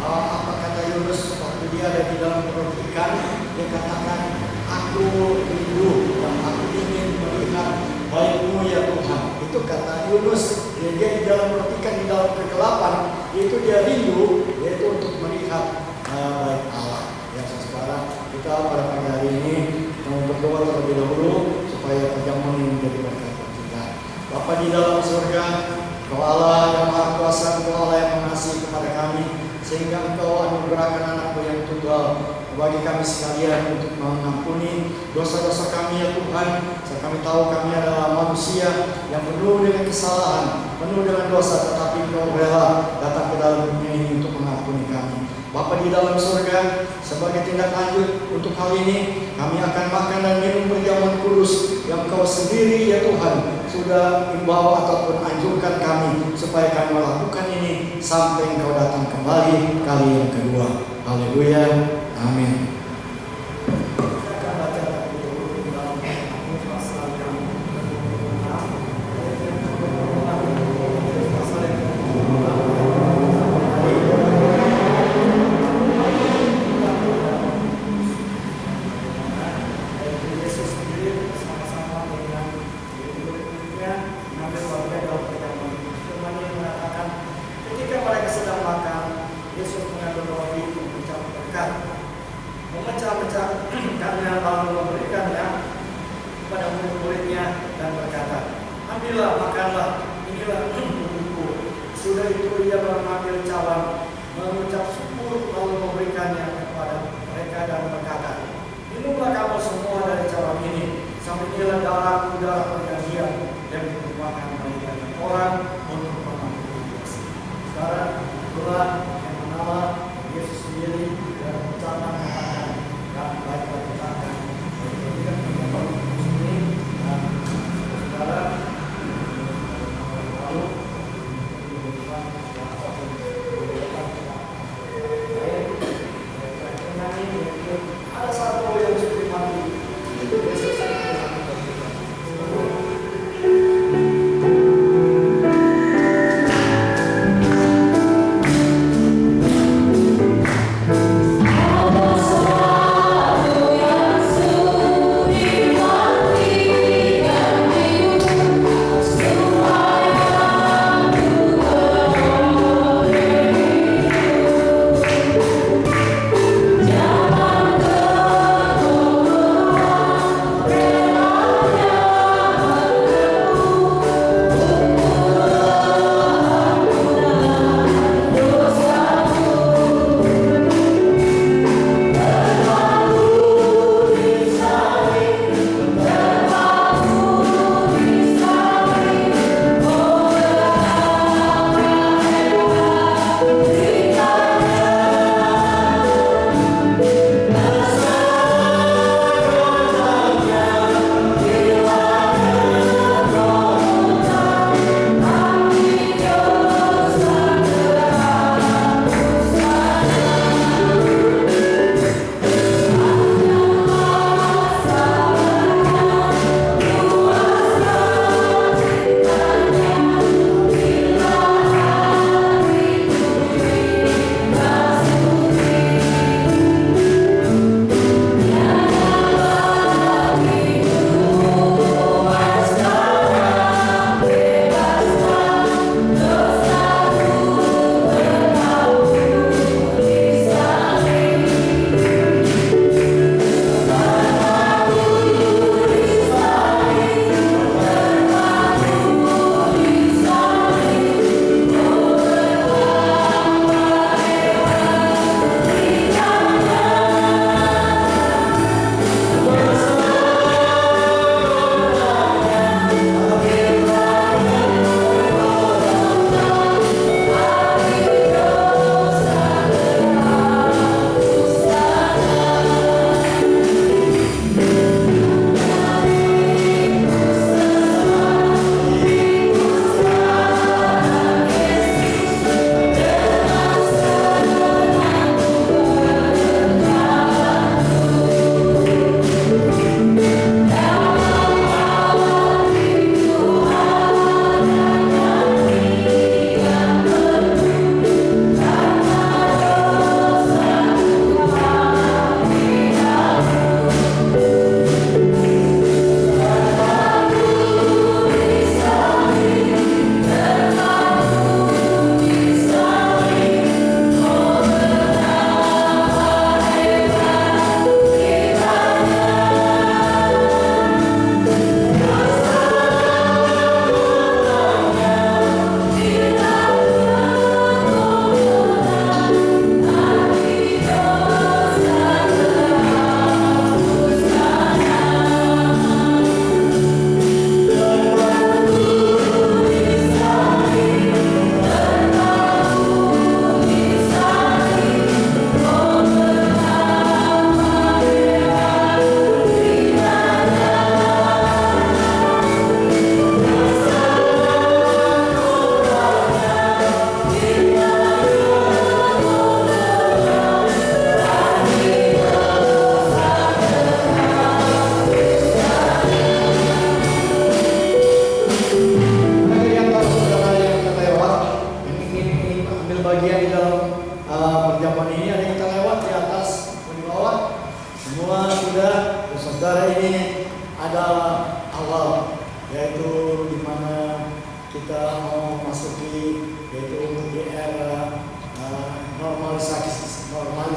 A: Apa kata Yunus waktu dia ada di dalam perut ikan? Dia katakan, aku rindu dan aku ingin melihat baik-Mu ya Tuhan. Itu kata Yunus. Dia di dalam perut ikan, di dalam kegelapan, itu dia rindu, yaitu untuk melihat baik Allah. Ya saudara, kita pada pagi hari ini mau berdoa terlebih dahulu supaya perjamuan ini menjadi berkat buat kita. Bapa di dalam surga, Engkau Allah yang Maha Kuasa, Engkau Allah yang mengasihi kepada kami, sehingga Engkau anugerahkan Anak-Mu yang tunggal bagi kami sekalian untuk mengampuni dosa-dosa kami ya Tuhan. Kami tahu kami adalah manusia yang penuh dengan kesalahan, penuh dengan dosa, tetapi Engkau rela datang ke dalam dunia ini untuk mengampuni kami. Bapa di dalam surga, sebagai tindak lanjut untuk hal ini, kami akan makan dan minum perjamuan kudus yang Kau sendiri ya Tuhan sudah imbau ataupun anjurkan kami supaya kami melakukan ini sampai Engkau datang kembali kali yang kedua. Haleluya, amin.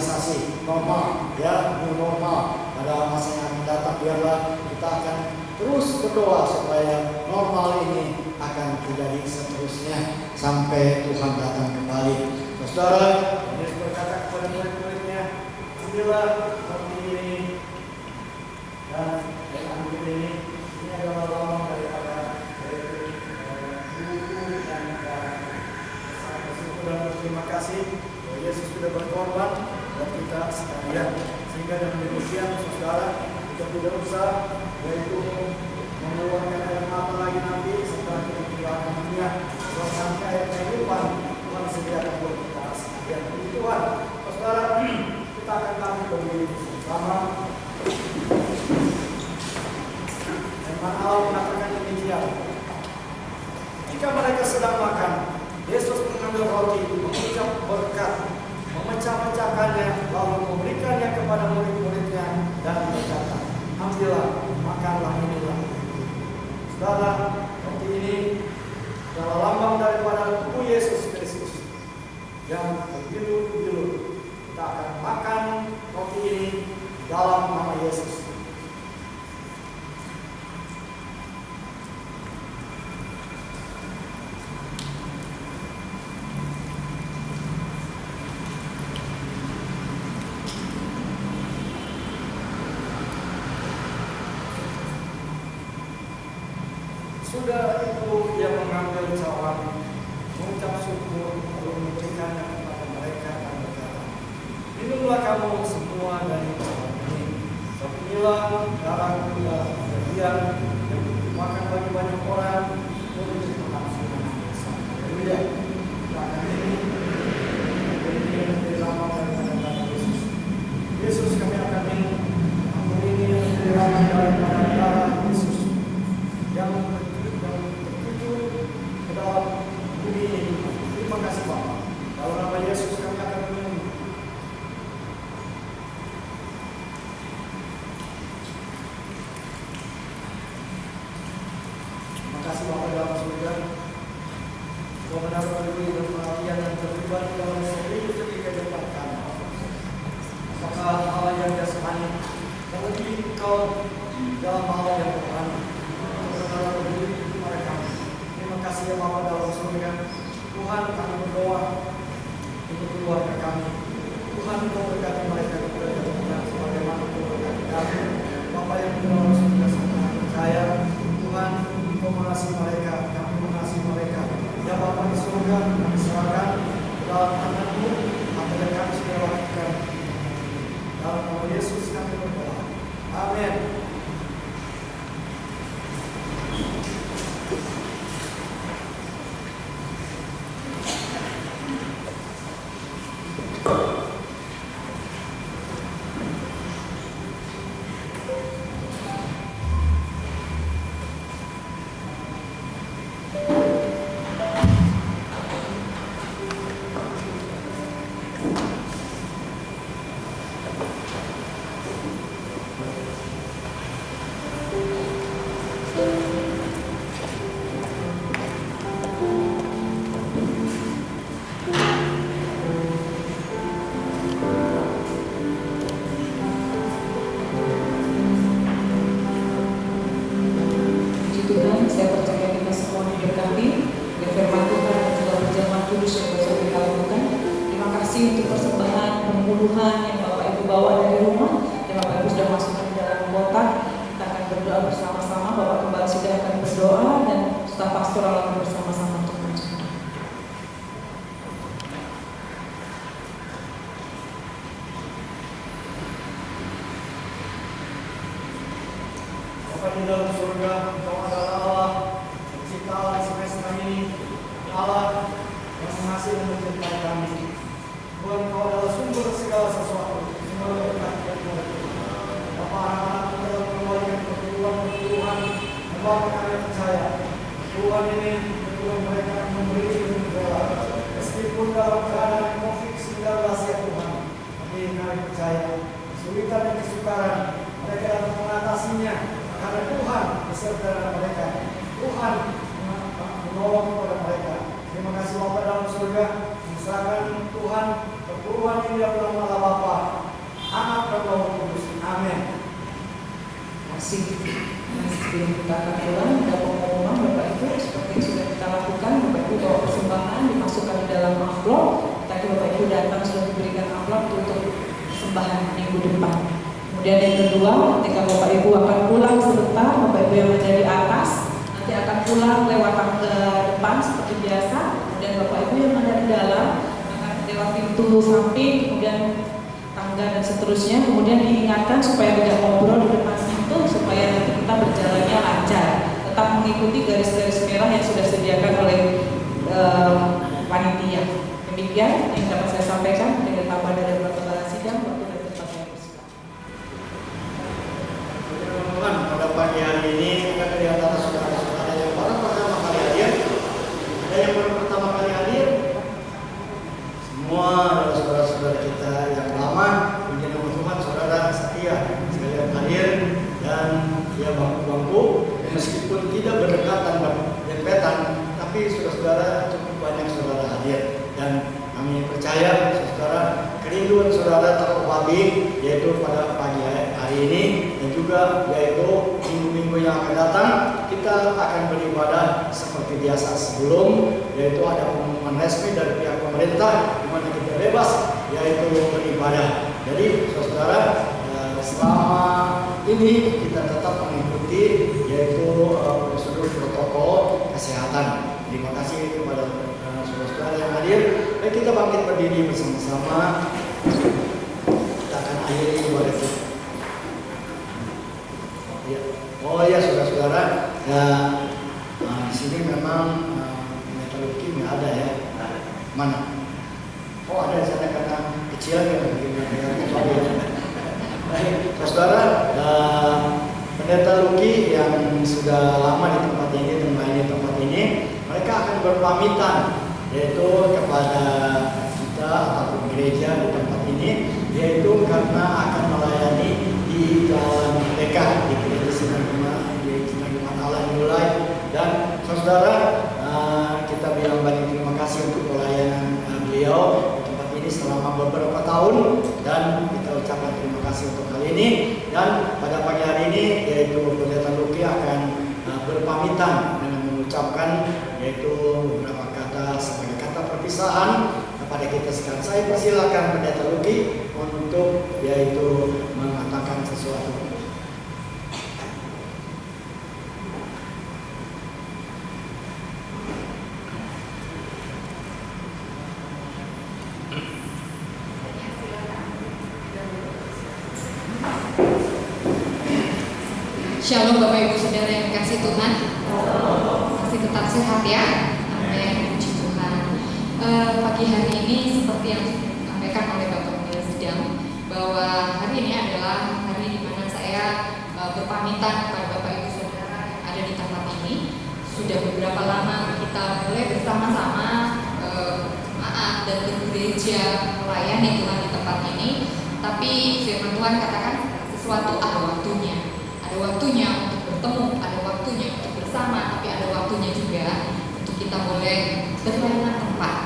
A: normalisasi, normal, ya, new normal pada masa yang akan datang. Biarlah kita akan terus berdoa supaya normal ini akan terjadi seterusnya sampai Tuhan datang kembali. Saudara, Yesus berkata kepada murid-muridnya, ambillah roti ini dan ambil ini adalah lambang daripada buku dan bersyukur dan berterima kasih bahwa Yesus sudah berkorban buat kita sekalian. Sehingga dengan demikian, saudara, kita tidak usah yaitu mengeluarkan air mata lagi nanti setelah kita tinggalkan dunia. Kalau sampai air kehidupan Tuhan sediakan buat kita sekalian. Tuhan, saudara, kita akan tampil berdiri bersama. Firman Allah mengatakan demikian. Jika mereka sedang makan, Yesus mengambil roti, mengucap berkat, memecah-mecahkannya, lalu memberikannya kepada murid-muridnya dan berkata, ambillah, makanlah inilah. Saudara, roti ini adalah lambang daripada tubuh Yesus Kristus yang berbilu-bilu. Kita akan makan roti ini dalam nama Yesus. Sudah itu dia mengambil cawan, mengucap syukur, lalu memberikannya kepada mereka dan berkata, minumlah kamu semua dari cawan ini. Sebab inilah darahku yang bagian yang dimakan bagi banyak orang untuk pengampunan dosa. Haleluya. Bahkan ini menjadi lambang daripada darah Yesus. Yesus kami akan minum. Namun ini menjadi lambang daripada darah Yesus yang dalam bumi ini. Terima kasih Bapak. Dalam nama Yesus kami akan minum. Terima kasih Bapak dalam surga. Kau menaruh diri dan perhatian yang terlibat dalam sendiri kehidupan kami. Apakah hal yang jasmani, terlebih Engkau dalam hal yang rohani. Menaruh diri kepada kami. Terima kasih ya Bapa dalam surga. Tuhan, kami berdoa untuk keluarga kami. Tuhan, Engkau berkati mereka kepada Tuhan sebagaimana Engkau berkati kami. Bapa yang di dalam surga sangat percaya. Tuhan, Engkau mengasihi mereka, kami mengasihi mereka. Ya Bapa di surga, kami serahkan dalam tangan-Mu apa yang kami sudah lakukan. Dalam nama Yesus kami berdoa. Amin. Bapa di dalam surga, Engkau adalah Allah pencipta alam semesta ini, Allah yang mengasihi dan mencintai kami. Tuhan, Engkau adalah sumber segala sesuatu, sumber berkat dan berkat. Bapa, anak-anak dalam keluarga pertemuan Tuhan, Bapa kami percaya Tuhan ini Tuhan mereka memberi dan membela, meskipun dalam keadaan COVID-19 ya Tuhan, tapi kami percaya kesulitan dan kesukaran mereka dapat mengatasinya. Karena Tuhan beserta mereka, Tuhan menolong kepada mereka. Terima kasih Bapa dalam surga, misalkan Tuhan perpuluhan ini dalam nama Bapa,
B: musik. Nah, sebelum kita akan pulang, ada pengumuman Bapak Ibu seperti yang sudah kita lakukan. Bapak Ibu bawa persembahan dimasukkan di dalam amplop. Tadi Bapak Ibu datang sudah diberikan amplop untuk persembahan minggu depan. Kemudian yang kedua, ketika Bapak Ibu akan pulang sebentar, Bapak Ibu yang ada di atas nanti akan pulang lewat ke depan seperti biasa. Kemudian Bapak Ibu yang ada di dalam akan lewat pintu samping, kemudian tangga dan seterusnya. Kemudian diingatkan supaya tidak ngobrol di depan pintu supaya nanti kita berjalannya lancar. Tetap mengikuti garis-garis merah yang sudah disediakan oleh panitia. Demikian yang dapat saya sampaikan. Dengan tambah dari Bapak Sidang, waktu dan tempat yang bersilakan.
A: Teman-teman, pada pagi hari ini ada di antara saudara-saudara yang baru pertama kali hadir, ada yang baru pertama kali hadir. Semua adalah saudara-saudara kita yang lama, punya nama Tuhan, saudara setia sekalian hadir dan ya bangku-bangku, meskipun tidak berdekatan berdempetan, tapi saudara-saudara cukup banyak saudara hadir dan kami percaya saudara kerinduan saudara terobati yaitu pada pagi hari ini dan juga yaitu minggu-minggu yang akan datang kita akan beribadah seperti biasa sebelum, yaitu ada pengumuman resmi dari pihak pemerintah di mana kita bebas yaitu beribadah. Jadi saudara selama ini kita tetap mengikuti yaitu prosedur protokol kesehatan. Terima kasih kepada saudara-saudara yang hadir. Baik, kita bangkit berdiri bersama-sama. Kita akan akhiri ibadah kita. Ya. Oh ya saudara-saudara, ya, di sini memang metodologi nggak ada ya. Mana? Oh ada di sana karena kecil ya mungkin baik, saudara, pendeta Luki yang sudah lama di tempat ini dan melayani tempat ini, mereka akan berpamitan yaitu kepada kita ataupun gereja di tempat ini, yaitu karena akan melayani di Jalan Merdeka di gereja Sinar Jemaat Allah Mulai. Dan saudara, kita bilang banyak terima kasih untuk pelayanan beliau di tempat ini selama beberapa tahun dan kita ucapkan terima kasih untuk hal ini. Dan pada pagi hari ini yaitu pendeta Luki akan berpamitan dengan mengucapkan yaitu beberapa kata sebagai kata perpisahan kepada kita sekarang. Saya persilakan pendeta Luki untuk yaitu mengatakan sesuatu.
D: Shalom Bapak Ibu Saudara yang dikasih Tuhan, masih tetap sehat ya, amin, puji Tuhan. Pagi hari ini seperti yang disampaikan oleh Bapak Pendeta Sidang, bahwa hari ini adalah hari di mana saya berpamitan kepada Bapak Ibu Saudara yang ada di tempat ini. Sudah beberapa lama kita mulai bersama-sama jemaat dan bergereja melayani Tuhan di tempat ini, tapi firman Tuhan katakan sesuatu ada waktunya. Ada waktunya untuk bertemu, ada waktunya untuk bersama, tapi ada waktunya juga untuk kita boleh berlainan tempat.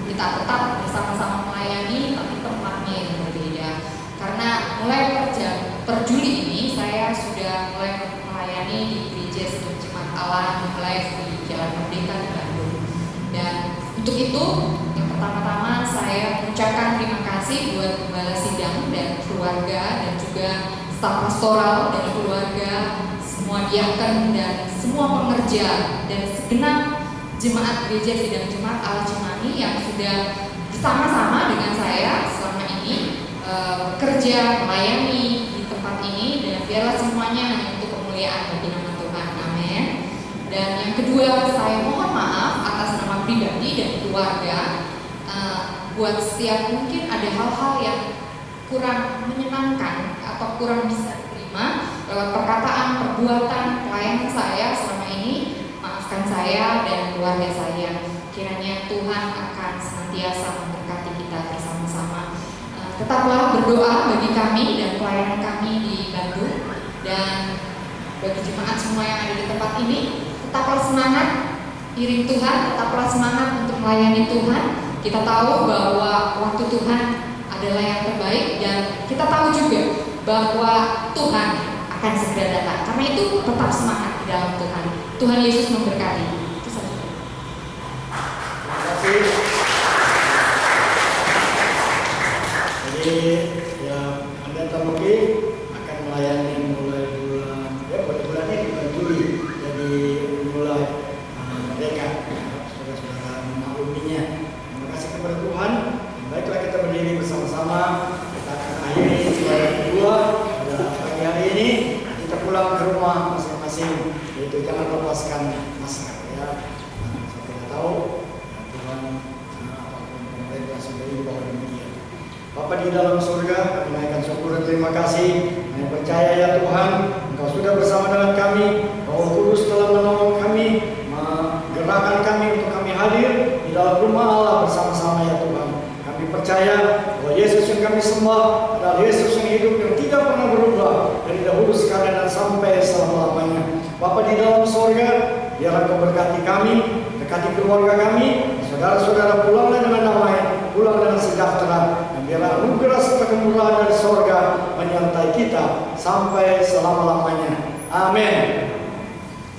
D: Kita tetap bersama-sama melayani, tapi tempatnya yang berbeda. Karena mulai per Juli ini saya sudah mulai melayani di gereja Sinar Jemaat Allah mulai di Jalan Merdeka di Bandung. Dan untuk itu, yang pertama-tama saya mengucapkan terima kasih buat Gembala Sidang dan keluarga dan juga staf pastoral dan keluarga, semua diaken dan semua pengerja dan segenap jemaat gereja Sidang Jemaat Allah Cimani yang sudah bersama-sama dengan saya selama ini bekerja melayani di tempat ini, dan biarlah semuanya hanya untuk kemuliaan bagi nama Tuhan, amin. Dan yang kedua, saya mohon maaf atas nama pribadi dan keluarga buat setiap mungkin ada hal-hal yang kurang menyenangkan atau kurang bisa diterima lewat perkataan, perbuatan, pelayanan saya selama ini. Maafkan saya dan keluarga saya. Kiranya Tuhan akan senantiasa memberkati kita bersama-sama. Tetaplah berdoa bagi kami dan pelayanan kami di Bandung, dan bagi jemaat semua yang ada di tempat ini. Tetaplah semangat iring Tuhan, tetaplah semangat untuk melayani Tuhan. Kita tahu bahwa waktu Tuhan adalah yang terbaik, dan kita tahu juga bahwa Tuhan akan segera datang. Karena itu tetap semangat di dalam Tuhan. Tuhan Yesus memberkati. Itu saja.
A: Terima kasih. Jadi ya pendeta Mugi akan melayani mulai bulan ini bulan Juli. Jadi mulai mereka saudara-saudara memakluminya. Terima kasih kepada Tuhan. Baiklah kita berdiri bersama-sama. Kita akan akhiri pelayanan kedua pada pagi hari ini. Kita pulang ke rumah masing-masing. Yaitu jangan lepaskan masker ya. Saya tidak tahu Tuhan apapun pemerintah sudah imbau demikian. Bapa di dalam surga, kami naikkan syukur dan terima kasih. Kami percaya ya Tuhan, Engkau sudah bersama dengan kami. Roh Kudus telah menolong kami, menggerakkan kami untuk kami hadir di dalam rumah Allah bersama-sama ya Tuhan. Kami percaya bahwa Yesus yang kami sembah adalah Yesus yang hidup, yang tidak pernah berubah dari dahulu sekarang dan sampai selama-lamanya. Bapa di dalam surga, biarlah Kau berkati kami, dekati keluarga kami, saudara-saudara pulanglah dengan damai, pulang dengan sejahtera, dan biarlah anugerah serta kemurahan dari surga menyertai kita sampai selama-lamanya. Amin.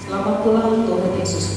B: Selamat pulang Tuhan Yesus.